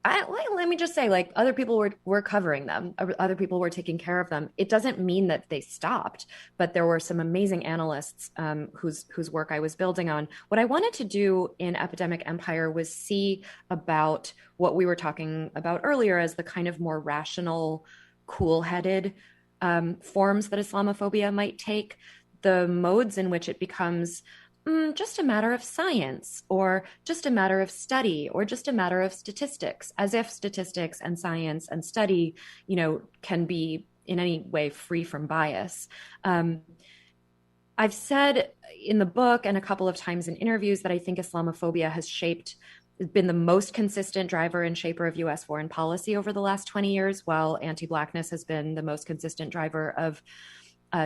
let me just say, like, other people were covering them. Other people were taking care of them. It doesn't mean that they stopped, but there were some amazing analysts whose work I was building on. What I wanted to do in Epidemic Empire was see about what we were talking about earlier as the kind of more rational, cool-headed forms that Islamophobia might take, the modes in which it becomes just a matter of science, or just a matter of study, or just a matter of statistics, as if statistics and science and study, can be in any way free from bias. I've said in the book and a couple of times in interviews that I think Islamophobia has been the most consistent driver and shaper of US foreign policy over the last 20 years, while anti-Blackness has been the most consistent driver of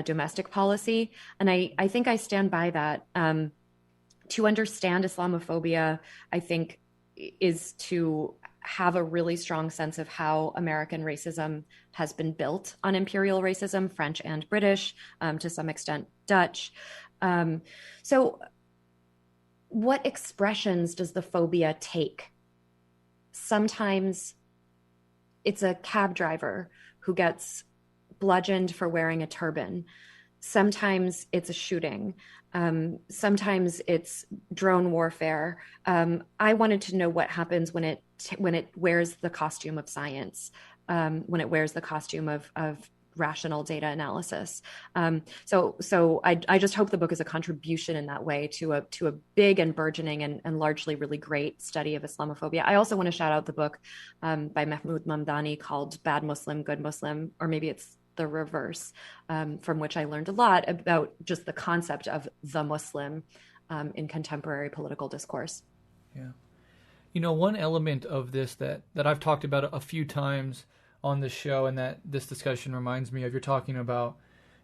domestic policy. And I think I stand by that. To understand Islamophobia, I think, is to have a really strong sense of how American racism has been built on imperial racism, French and British, to some extent Dutch. So what expressions does the phobia take? Sometimes it's a cab driver who gets bludgeoned for wearing a turban. Sometimes it's a shooting. Sometimes it's drone warfare. I wanted to know what happens when it wears the costume of science, when it wears the costume of rational data analysis. So I just hope the book is a contribution in that way to a big and burgeoning and largely really great study of Islamophobia. I also want to shout out the book by Mahmoud Mamdani called Bad Muslim, Good Muslim, or maybe it's the reverse, from which I learned a lot about just the concept of the Muslim in contemporary political discourse. Yeah. One element of this that I've talked about a few times on the show, and that this discussion reminds me of, you're talking about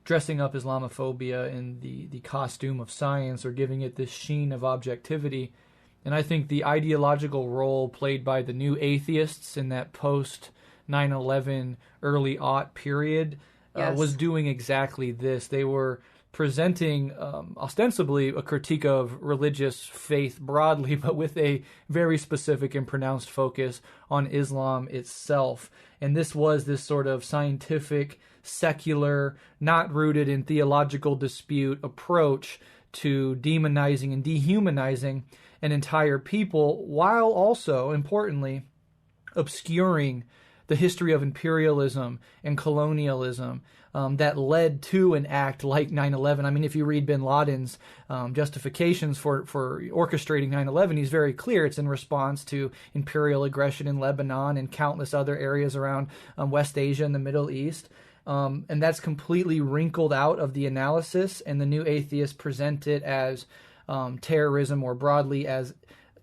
dressing up Islamophobia in the costume of science, or giving it this sheen of objectivity. And I think the ideological role played by the new atheists in that post 9/11 early aught period was doing exactly this. They were presenting ostensibly a critique of religious faith broadly, but with a very specific and pronounced focus on Islam itself. And this was this sort of scientific, secular, not rooted in theological dispute approach to demonizing and dehumanizing an entire people, while also, importantly, obscuring the history of imperialism and colonialism that led to an act like 9/11. I mean, if you read bin Laden's justifications for orchestrating 9/11, he's very clear. It's in response to imperial aggression in Lebanon and countless other areas around West Asia and the Middle East. And that's completely wrinkled out of the analysis, and the new atheists present it as terrorism, or broadly as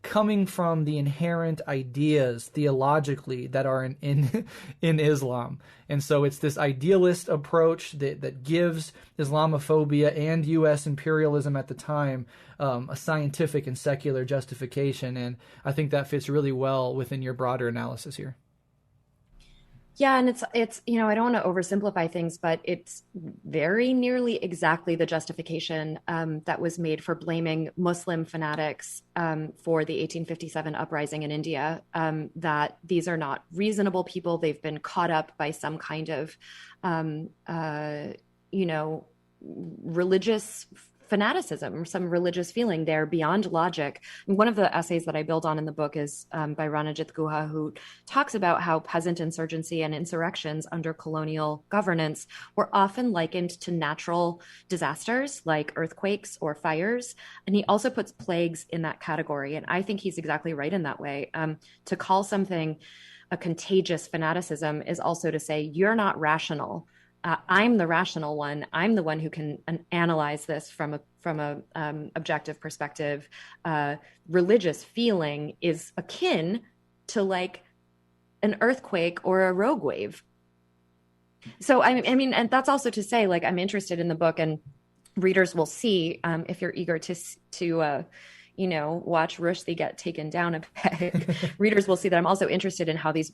coming from the inherent ideas theologically that are in Islam. And so it's this idealist approach that gives Islamophobia and U.S. imperialism at the time a scientific and secular justification. And I think that fits really well within your broader analysis here. Yeah, and it's I don't want to oversimplify things, but it's very nearly exactly the justification that was made for blaming Muslim fanatics for the 1857 uprising in India, that these are not reasonable people. They've been caught up by some kind of, religious fanaticism, some religious feeling. They're beyond logic. And one of the essays that I build on in the book is by Ranajit Guha, who talks about how peasant insurgency and insurrections under colonial governance were often likened to natural disasters like earthquakes or fires. And he also puts plagues in that category. And I think he's exactly right in that way. To call something a contagious fanaticism is also to say, you're not rational. I'm the rational one. I'm the one who can analyze this from a objective perspective. Religious feeling is akin to like an earthquake or a rogue wave. So I mean, and that's also to say, like, I'm interested in the book, and readers will see if you're eager to watch Rushdie get taken down a peg. Readers will see that I'm also interested in how these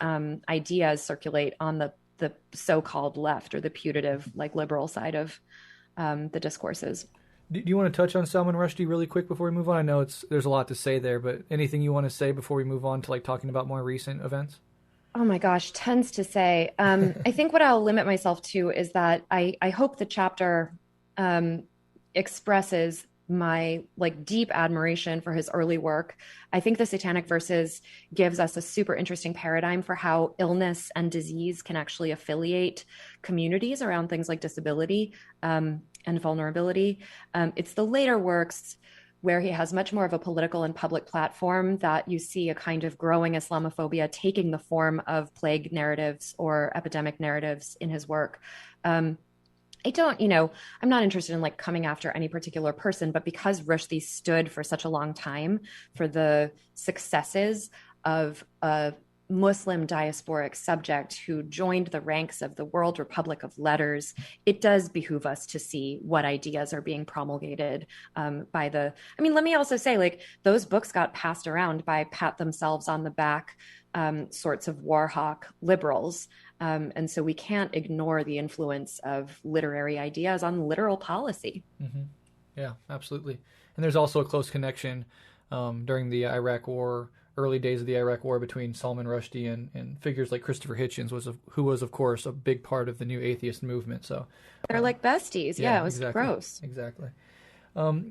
ideas circulate on the so-called left, or the putative, like, liberal side of the discourses. Do you want to touch on Salman Rushdie really quick before we move on? I know there's a lot to say there, but anything you want to say before we move on to like talking about more recent events? Oh my gosh, tons to say. I think what I'll limit myself to is that I hope the chapter expresses my like deep admiration for his early work. I think the Satanic Verses gives us a super interesting paradigm for how illness and disease can actually affiliate communities around things like disability and vulnerability. It's the later works where he has much more of a political and public platform that you see a kind of growing Islamophobia taking the form of plague narratives or epidemic narratives in his work. I'm not interested in like coming after any particular person, but because Rushdie stood for such a long time for the successes of a Muslim diasporic subject who joined the ranks of the World Republic of Letters, it does behoove us to see what ideas are being promulgated let me also say, like, those books got passed around by pat themselves on the back sorts of war hawk liberals. And so we can't ignore the influence of literary ideas on literal policy. Mm-hmm. Yeah, absolutely. And there's also a close connection during the Iraq War, early days of the Iraq War, between Salman Rushdie and figures like Christopher Hitchens, who was, of course, a big part of the new atheist movement. So they're like besties. Yeah, it was exactly, gross. Exactly.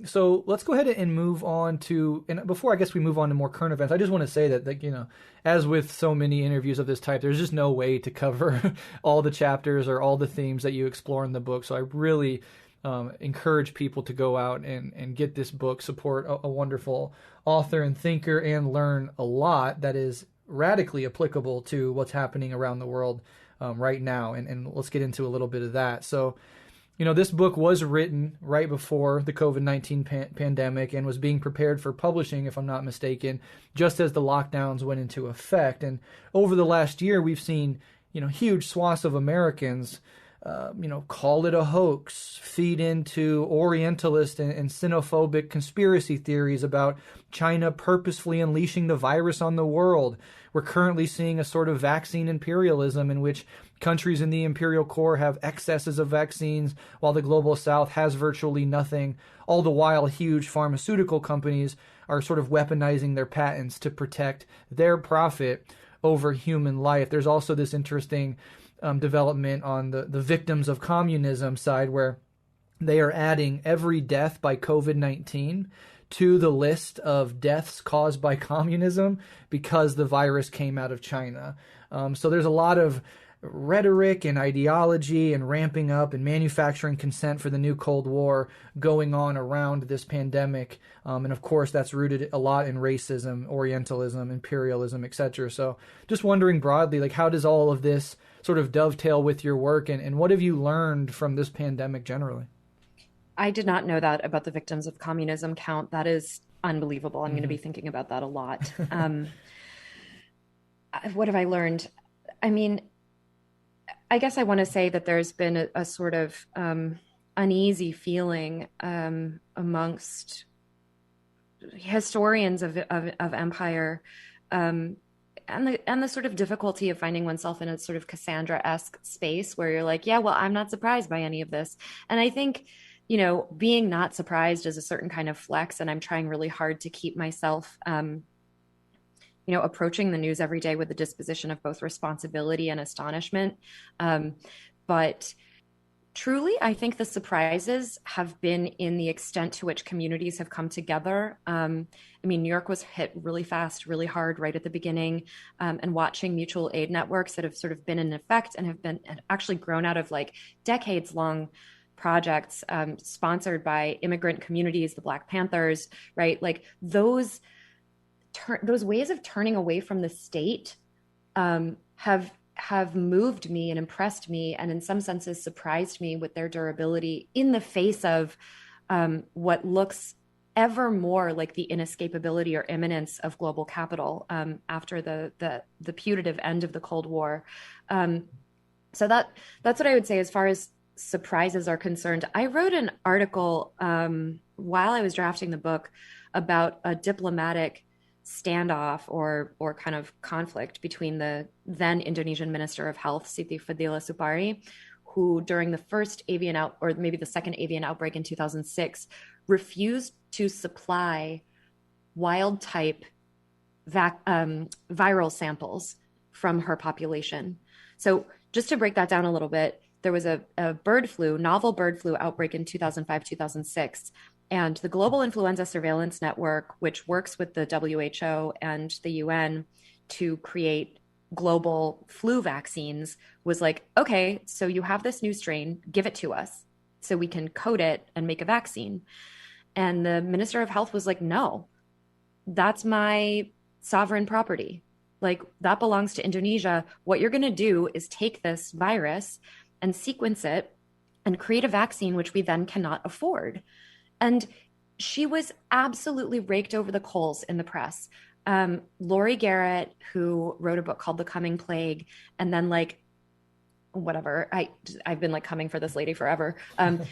So let's go ahead and move on to, and before I guess we move on to more current events, I just want to say that, as with so many interviews of this type, there's just no way to cover all the chapters or all the themes that you explore in the book. So I really encourage people to go out and get this book, support a wonderful author and thinker, and learn a lot that is radically applicable to what's happening around the world right now. And let's get into a little bit of that. So, this book was written right before the COVID-19 pandemic and was being prepared for publishing, if I'm not mistaken, just as the lockdowns went into effect. And over the last year, we've seen, huge swaths of Americans, call it a hoax, feed into Orientalist and xenophobic conspiracy theories about China purposefully unleashing the virus on the world. We're currently seeing a sort of vaccine imperialism in which countries in the Imperial Core have excesses of vaccines while the Global South has virtually nothing. All the while, huge pharmaceutical companies are sort of weaponizing their patents to protect their profit over human life. There's also this interesting development on the victims of communism side, where they are adding every death by COVID-19 to the list of deaths caused by communism because the virus came out of China. So there's a lot of rhetoric and ideology and ramping up and manufacturing consent for the new Cold War going on around this pandemic. And of course, that's rooted a lot in racism, Orientalism, imperialism, etc. So just wondering broadly, like, how does all of this sort of dovetail with your work, and what have you learned from this pandemic generally? I did not know that about the victims of communism count. That is unbelievable. I'm going to be thinking about that a lot. What have I learned? I mean, I guess I want to say that there's been a sort of uneasy feeling amongst historians of empire, and the sort of difficulty of finding oneself in a sort of Cassandra-esque space where you're like, yeah, well, I'm not surprised by any of this. And I think, being not surprised is a certain kind of flex, and I'm trying really hard to keep myself approaching the news every day with the disposition of both responsibility and astonishment. But truly, I think the surprises have been in the extent to which communities have come together. New York was hit really fast, really hard right at the beginning, and watching mutual aid networks that have sort of been in effect and have been actually grown out of like decades long projects sponsored by immigrant communities, the Black Panthers, right? Like those ways of turning away from the state have moved me and impressed me, and in some senses surprised me with their durability in the face of what looks ever more like the inescapability or imminence of global capital after the putative end of the Cold War. So that's what I would say as far as surprises are concerned. I wrote an article while I was drafting the book about a diplomatic standoff or kind of conflict between the then Indonesian Minister of Health, Siti Fadila Supari, who during the first or maybe the second avian outbreak in 2006, refused to supply wild type viral samples from her population. So just to break that down a little bit, there was a novel bird flu outbreak in 2005, 2006. And the Global Influenza Surveillance Network, which works with the WHO and the UN to create global flu vaccines, was like, okay, so you have this new strain, give it to us so we can code it and make a vaccine. And the Minister of Health was like, no, that's my sovereign property. Like, that belongs to Indonesia. What you're going to do is take this virus and sequence it and create a vaccine, which we then cannot afford. And she was absolutely raked over the coals in the press. Laurie Garrett, who wrote a book called The Coming Plague, and then I've been like coming for this lady forever.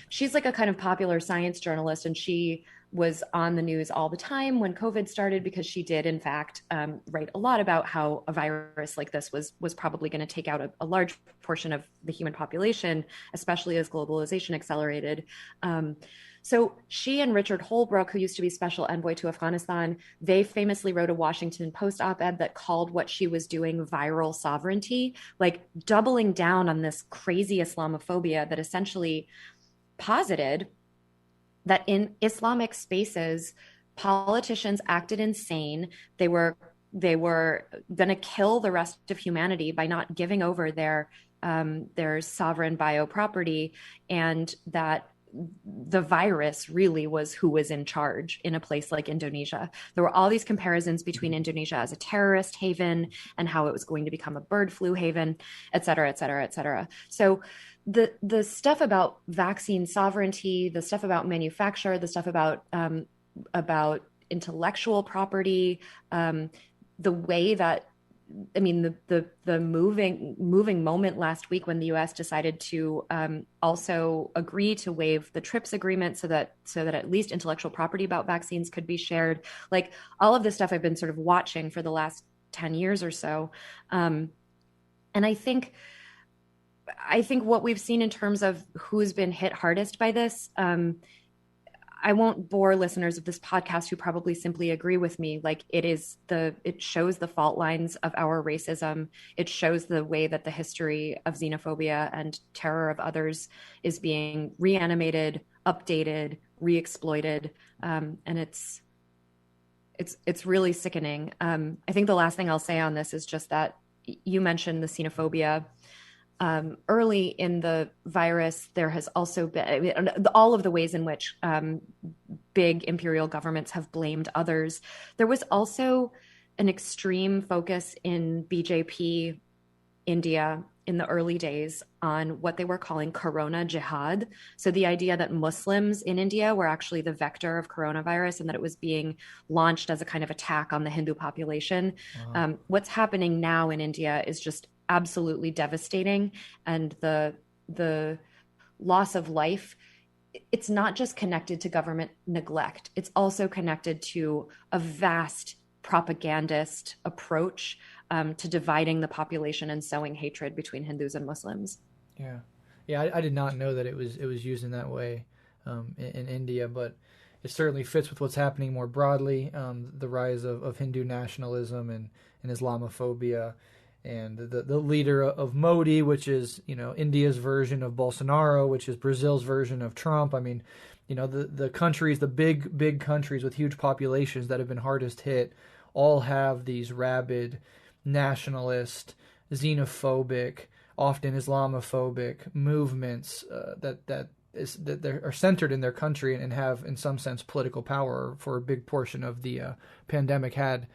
She's like a kind of popular science journalist, and she was on the news all the time when COVID started, because she did, in fact, write a lot about how a virus like this was probably going to take out a large portion of the human population, especially as globalization accelerated. So she and Richard Holbrooke, who used to be special envoy to Afghanistan, they famously wrote a Washington Post op-ed that called what she was doing viral sovereignty, like doubling down on this crazy Islamophobia that essentially posited that in Islamic spaces, politicians acted insane. They were going to kill the rest of humanity by not giving over their sovereign bioproperty, and that the virus really was who was in charge in a place like Indonesia. There were all these comparisons between Indonesia as a terrorist haven and how it was going to become a bird flu haven, et cetera, et cetera, et cetera. So the stuff about vaccine sovereignty, the stuff about manufacture, the stuff about intellectual property, the way that, the moving moment last week when the U.S. decided to also agree to waive the TRIPS agreement so that at least intellectual property about vaccines could be shared. Like, all of this stuff I've been sort of watching for the last 10 years or so. And I think what we've seen in terms of who's been hit hardest by this, I won't bore listeners of this podcast who probably simply agree with me. Like, it shows the fault lines of our racism. It shows the way that the history of xenophobia and terror of others is being reanimated, updated, re-exploited. And it's really sickening. I think the last thing I'll say on this is just that you mentioned the xenophobia. Early in the virus, there has also been all of the ways in which big imperial governments have blamed others. There was also an extreme focus in BJP India in the early days on what they were calling Corona Jihad. So the idea that Muslims in India were actually the vector of coronavirus and that it was being launched as a kind of attack on the Hindu population. Wow. What's happening now in India is just absolutely devastating. And the loss of life, it's not just connected to government neglect. It's also connected to a vast propagandist approach to dividing the population and sowing hatred between Hindus and Muslims. Yeah, yeah. I did not know that it was used in that way in India, but it certainly fits with what's happening more broadly. The rise of Hindu nationalism and Islamophobia, and the leader of Modi, which is India's version of Bolsonaro, which is Brazil's version of Trump. I mean, the countries, the big countries with huge populations that have been hardest hit, all have these rabid, nationalist, xenophobic, often Islamophobic movements that are centered in their country and have, in some sense, political power. For a big portion of the pandemic, had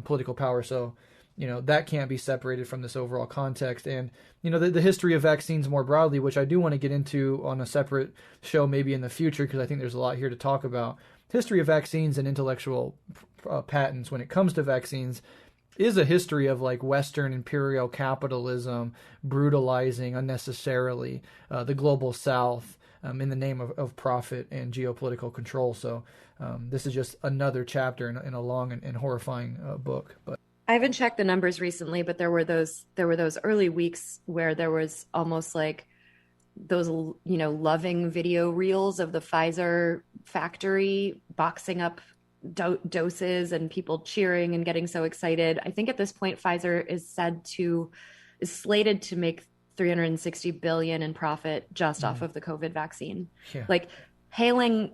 political power. So, that can't be separated from this overall context. And, the history of vaccines more broadly, which I do want to get into on a separate show maybe in the future, because I think there's a lot here to talk about. History of vaccines and intellectual patents when it comes to vaccines is a history of Western imperial capitalism brutalizing unnecessarily the global South in the name of profit and geopolitical control. So this is just another chapter in a long and horrifying book. But I haven't checked the numbers recently, but there were those early weeks where there was almost like those loving video reels of the Pfizer factory boxing up doses and people cheering and getting so excited. I think at this point Pfizer is slated to make 360 billion in profit just off of the COVID vaccine. Yeah. Hailing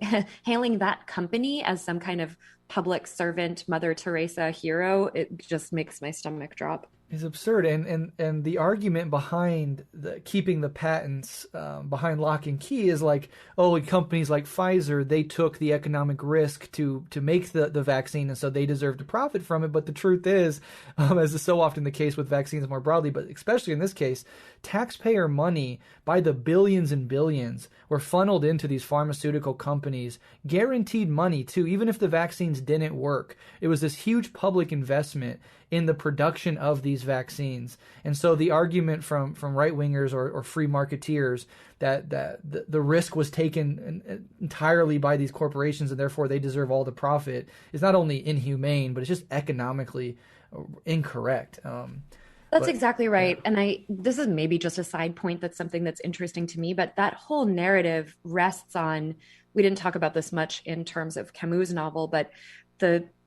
that company as some kind of public servant, Mother Teresa hero, it just makes my stomach drop. It's absurd, and the argument behind keeping the patents behind lock and key is companies like Pfizer, they took the economic risk to make the vaccine, and so they deserve to profit from it. But the truth is, as is so often the case with vaccines more broadly, but especially in this case, taxpayer money by the billions and billions were funneled into these pharmaceutical companies, guaranteed money too, even if the vaccines didn't work. It was this huge public investment in the production of these vaccines. And so the argument from right-wingers or free marketeers that the risk was taken entirely by these corporations and therefore they deserve all the profit is not only inhumane, but it's just economically incorrect. That's exactly right. Yeah. And this is maybe just a side point that's something that's interesting to me, but that whole narrative rests on, we didn't talk about this much in terms of Camus' novel, but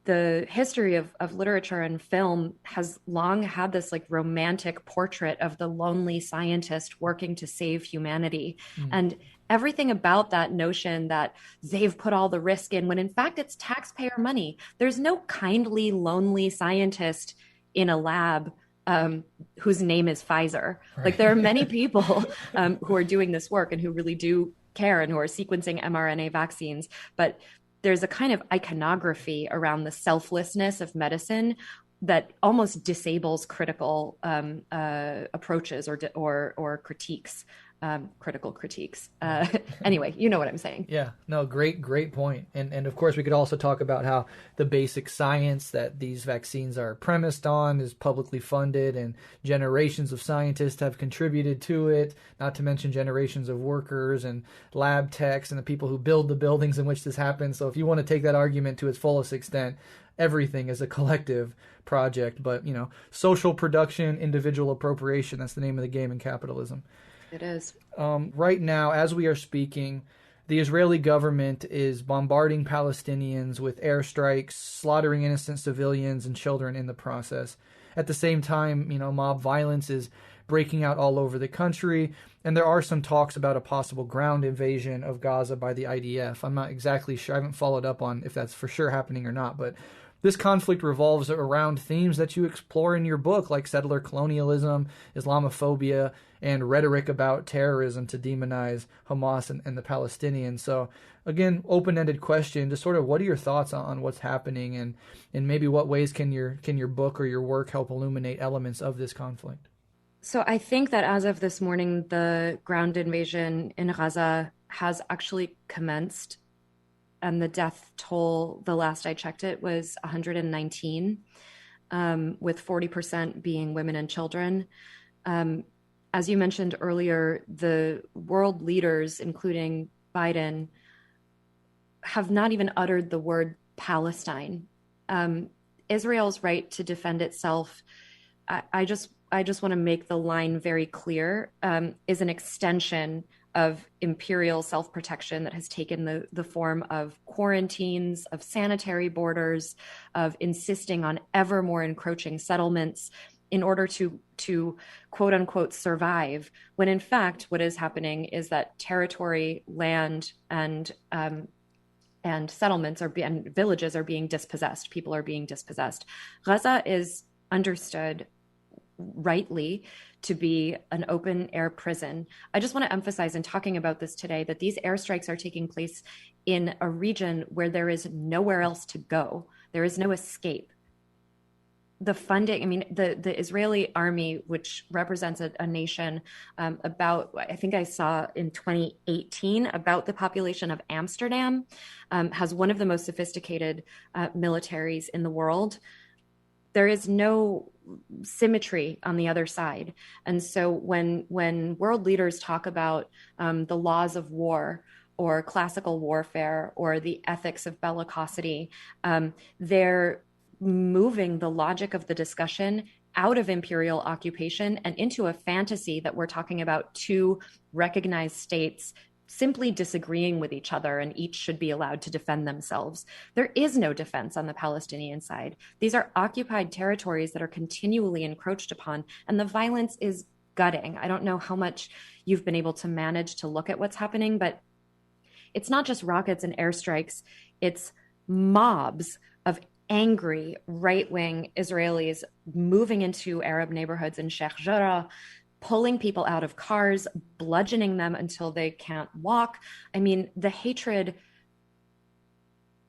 the history of literature and film has long had this romantic portrait of the lonely scientist working to save humanity. And everything about that notion that they've put all the risk in, when in fact it's taxpayer money. There's no kindly, lonely scientist in a lab whose name is Pfizer. Right. There are many people who are doing this work and who really do care and who are sequencing mRNA vaccines, but there's a kind of iconography around the selflessness of medicine that almost disables critical approaches or critiques, critical critiques. Anyway, you know what I'm saying. Yeah, no, great point. And of course, we could also talk about how the basic science that these vaccines are premised on is publicly funded, and generations of scientists have contributed to it, not to mention generations of workers and lab techs and the people who build the buildings in which this happens. So if you want to take that argument to its fullest extent, everything is a collective project. But, social production, individual appropriation, that's the name of the game in capitalism. It is. Right now, as we are speaking, the Israeli government is bombarding Palestinians with airstrikes, slaughtering innocent civilians and children in the process. At the same time, mob violence is breaking out all over the country, and there are some talks about a possible ground invasion of Gaza by the IDF. I'm not exactly sure. I haven't followed up on if that's for sure happening or not, but this conflict revolves around themes that you explore in your book, like settler colonialism, Islamophobia, and rhetoric about terrorism to demonize Hamas and the Palestinians. So, again, open-ended question, just sort of what are your thoughts on what's happening, and maybe what ways can your book or your work help illuminate elements of this conflict? So I think that as of this morning, the ground invasion in Gaza has actually commenced, and the death toll, the last I checked it, was 119, with 40% being women and children. Um, as you mentioned earlier, the world leaders, including Biden, have not even uttered the word Palestine. Um, Israel's right to defend itself, I just want to make the line very clear, is an extension of imperial self-protection that has taken the form of quarantines, of sanitary borders, of insisting on ever more encroaching settlements in order to quote unquote survive, when in fact what is happening is that territory, land, and settlements and villages are being dispossessed. People are being dispossessed. Gaza is understood rightly to be an open air prison. I just want to emphasize in talking about this today that these airstrikes are taking place in a region where there is nowhere else to go. There is no escape. The funding, I mean, the Israeli army, which represents a nation about, I think I saw in 2018, about the population of Amsterdam, has one of the most sophisticated militaries in the world. There is no symmetry on the other side. And so when world leaders talk about the laws of war or classical warfare or the ethics of bellicosity, they're moving the logic of the discussion out of imperial occupation and into a fantasy that we're talking about two recognized states simply disagreeing with each other and each should be allowed to defend themselves. There is no defense on the Palestinian side. These are occupied territories that are continually encroached upon, and the violence is gutting. I don't know how much you've been able to manage to look at what's happening, but it's not just rockets and airstrikes, it's mobs of angry right-wing Israelis moving into Arab neighborhoods in Sheikh Jarrah, pulling people out of cars, bludgeoning them until they can't walk. I mean, the hatred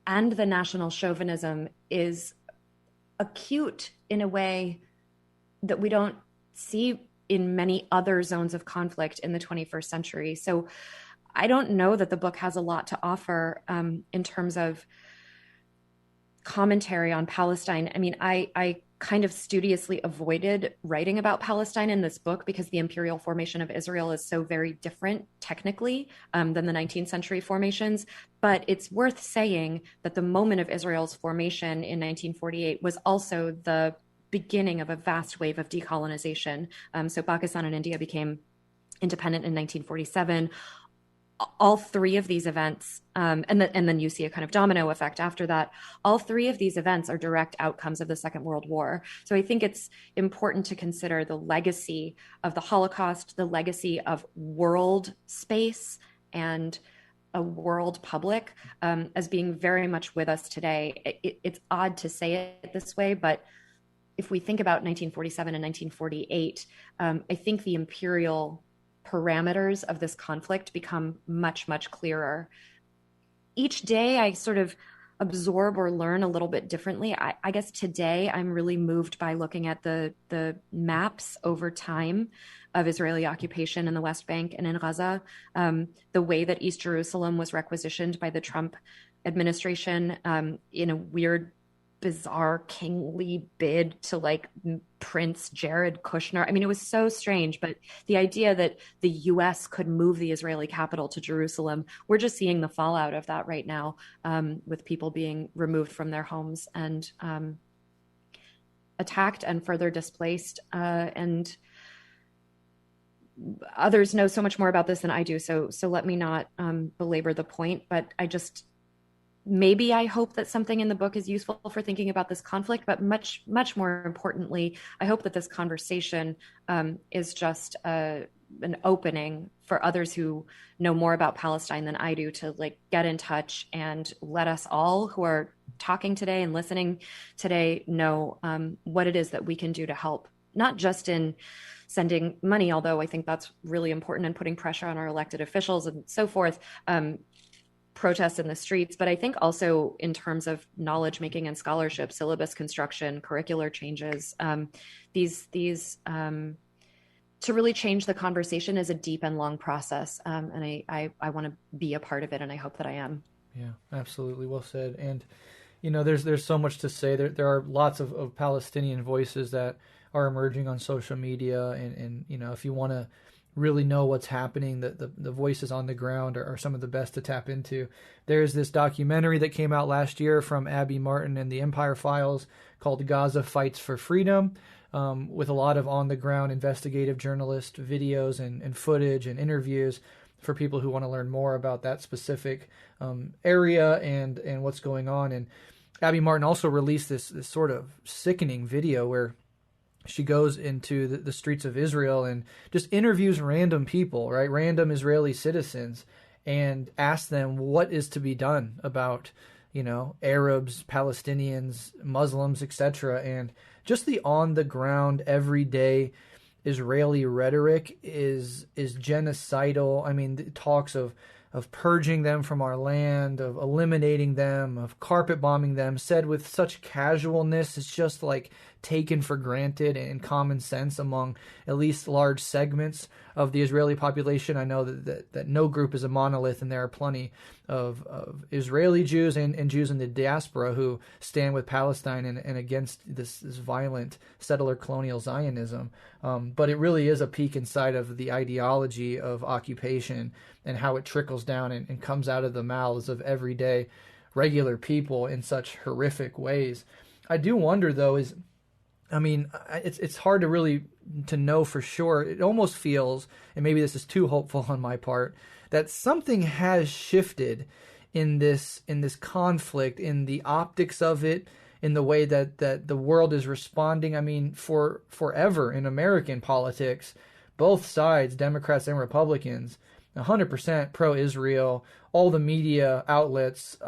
and the national chauvinism is acute in a way that we don't see in many other zones of conflict in the 21st century. So I don't know that the book has a lot to offer in terms of commentary on Palestine. I mean, I kind of studiously avoided writing about Palestine in this book because the imperial formation of Israel is so very different technically than the 19th century formations. But it's worth saying that the moment of Israel's formation in 1948 was also the beginning of a vast wave of decolonization. So Pakistan and India became independent in 1947. All three of these events, and then you see a kind of domino effect after that. All three of these events are direct outcomes of the Second World War. So I think it's important to consider the legacy of the Holocaust, the legacy of world space and a world public as being very much with us today. It's odd to say it this way, but if we think about 1947 and 1948, I think the imperial parameters of this conflict become much, much clearer. Each day I sort of absorb or learn a little bit differently. I guess today I'm really moved by looking at the maps over time of Israeli occupation in the West Bank and in Gaza, the way that East Jerusalem was requisitioned by the Trump administration in a weird, bizarre kingly bid to like Prince Jared Kushner. I mean, it was so strange, but the idea that the US could move the Israeli capital to Jerusalem, we're just seeing the fallout of that right now, with people being removed from their homes and attacked and further displaced. And others know so much more about this than I do. So let me not belabor the point, but maybe I hope that something in the book is useful for thinking about this conflict, but much, much more importantly, I hope that this conversation is just an opening for others who know more about Palestine than I do to like get in touch and let us all who are talking today and listening today know what it is that we can do to help, not just in sending money, although I think that's really important, and putting pressure on our elected officials and so forth, protests in the streets, but I think also in terms of knowledge making and scholarship, syllabus construction, curricular changes, these to really change the conversation is a deep and long process. And I want to be a part of it, and I hope that I am. Yeah, absolutely. Well said. And, there's so much to say. There are lots of Palestinian voices that are emerging on social media. And if you want to really know what's happening, the voices on the ground are some of the best to tap into. There's this documentary that came out last year from Abby Martin and the Empire Files called Gaza Fights for Freedom, with a lot of on-the-ground investigative journalist videos and footage and interviews for people who want to learn more about that specific area and what's going on. And Abby Martin also released this sort of sickening video where she goes into the streets of Israel and just interviews random people, right? Random Israeli citizens, and asks them what is to be done about, Arabs, Palestinians, Muslims, etc. And just the on-the-ground, everyday Israeli rhetoric is genocidal. I mean, it talks of purging them from our land, of eliminating them, of carpet bombing them, said with such casualness. It's just like taken for granted and common sense among at least large segments of the Israeli population. I know that no group is a monolith, and there are plenty of Israeli Jews and Jews in the diaspora who stand with Palestine and against this violent settler colonial Zionism. But it really is a peek inside of the ideology of occupation and how it trickles down and comes out of the mouths of everyday regular people in such horrific ways. I do wonder, though, it's hard to really to know for sure. It almost feels, and maybe this is too hopeful on my part, that something has shifted in this conflict, in the optics of it, in the way that the world is responding. I mean, for forever in American politics, both sides, Democrats and Republicans, 100% pro-Israel. All the media outlets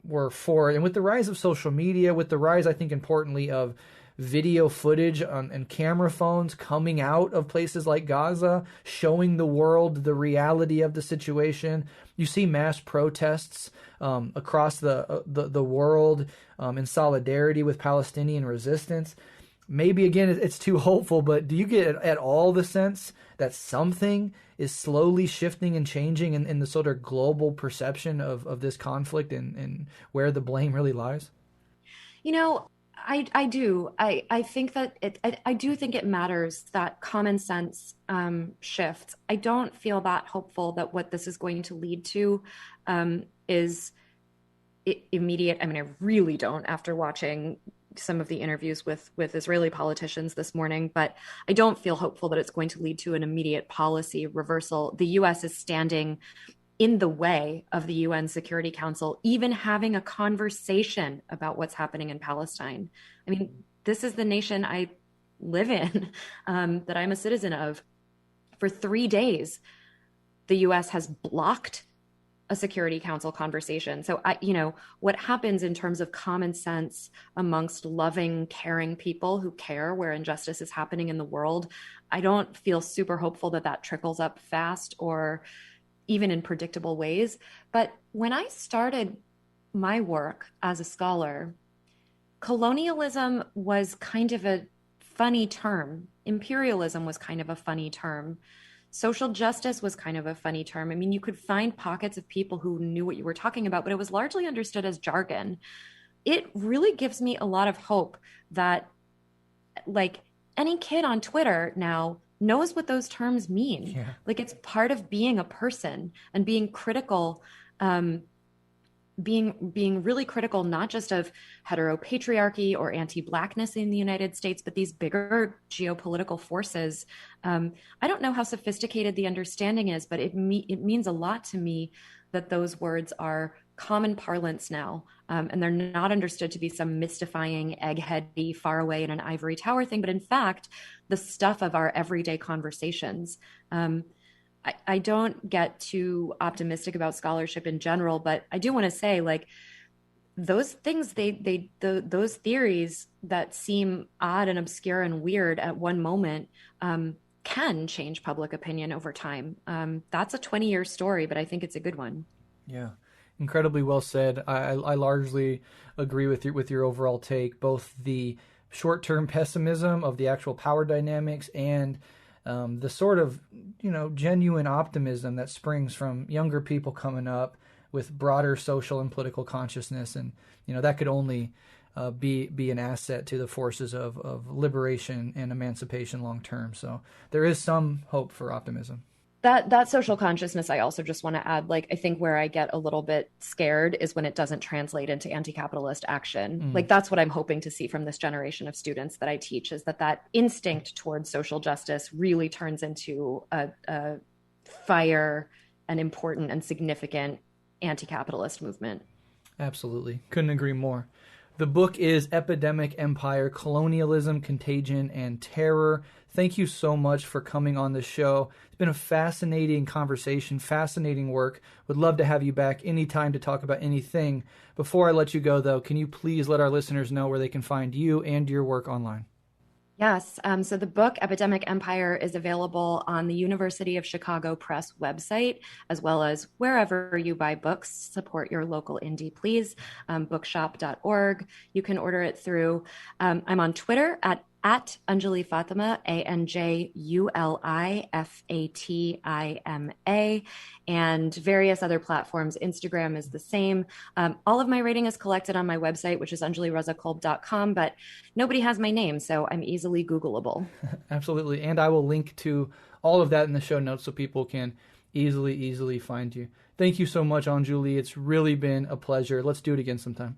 were for it. And with the rise of social media, with the rise, I think, importantly, of video footage and camera phones coming out of places like Gaza, showing the world the reality of the situation, you see mass protests across the world in solidarity with Palestinian resistance. Maybe, again, it's too hopeful, but do you get at all the sense that something is slowly shifting and changing in the sort of global perception of this conflict and where the blame really lies? I do. I think that I do think it matters that common sense shifts. I don't feel that hopeful that what this is going to lead to is immediate. I mean, I really don't, after watching some of the interviews with Israeli politicians this morning, but I don't feel hopeful that it's going to lead to an immediate policy reversal. The U.S. is standing in the way of the UN Security Council even having a conversation about what's happening in Palestine. I mean, this is the nation I live in, that I'm a citizen of. For 3 days, the US has blocked a Security Council conversation. So, what happens in terms of common sense amongst loving, caring people who care where injustice is happening in the world, I don't feel super hopeful that that trickles up fast or even in predictable ways. But when I started my work as a scholar, colonialism was kind of a funny term. Imperialism was kind of a funny term. Social justice was kind of a funny term. I mean, you could find pockets of people who knew what you were talking about, but it was largely understood as jargon. It really gives me a lot of hope that, like, any kid on Twitter now knows what those terms mean. Yeah. Like, it's part of being a person and being critical, being really critical, not just of heteropatriarchy or anti-Blackness in the United States, but these bigger geopolitical forces. I don't know how sophisticated the understanding is, but it means a lot to me that those words are common parlance now, and they're not understood to be some mystifying, eggheady, far away in an ivory tower thing, but in fact, the stuff of our everyday conversations. I don't get too optimistic about scholarship in general, but I do want to say, like, those things, those theories that seem odd and obscure and weird at one moment can change public opinion over time. That's a 20-year story, but I think it's a good one. Yeah, incredibly well said. I largely agree with your overall take, both the short-term pessimism of the actual power dynamics and the sort of, genuine optimism that springs from younger people coming up with broader social and political consciousness. And, that could only be an asset to the forces of liberation and emancipation long term. So there is some hope for optimism. That social consciousness, I also just want to add, I think where I get a little bit scared is when it doesn't translate into anti-capitalist action. That's what I'm hoping to see from this generation of students that I teach, is that instinct towards social justice really turns into a fire, an important and significant anti-capitalist movement. Absolutely. Couldn't agree more. The book is Epidemic, Empire, Colonialism, Contagion, and Terror. Thank you so much for coming on the show. It's been a fascinating conversation, fascinating work. Would love to have you back anytime to talk about anything. Before I let you go, though, can you please let our listeners know where they can find you and your work online? Yes. So the book, Epidemic Empire, is available on the University of Chicago Press website, as well as wherever you buy books. Support your local indie, please. Bookshop.org. You can order it through. I'm on Twitter at Anjali Fatima, ANJULIFATIMA, and various other platforms. Instagram is the same. All of my writing is collected on my website, which is anjalirezakolb.com, but nobody has my name, so I'm easily Googleable. Absolutely. And I will link to all of that in the show notes so people can easily find you. Thank you so much, Anjali. It's really been a pleasure. Let's do it again sometime.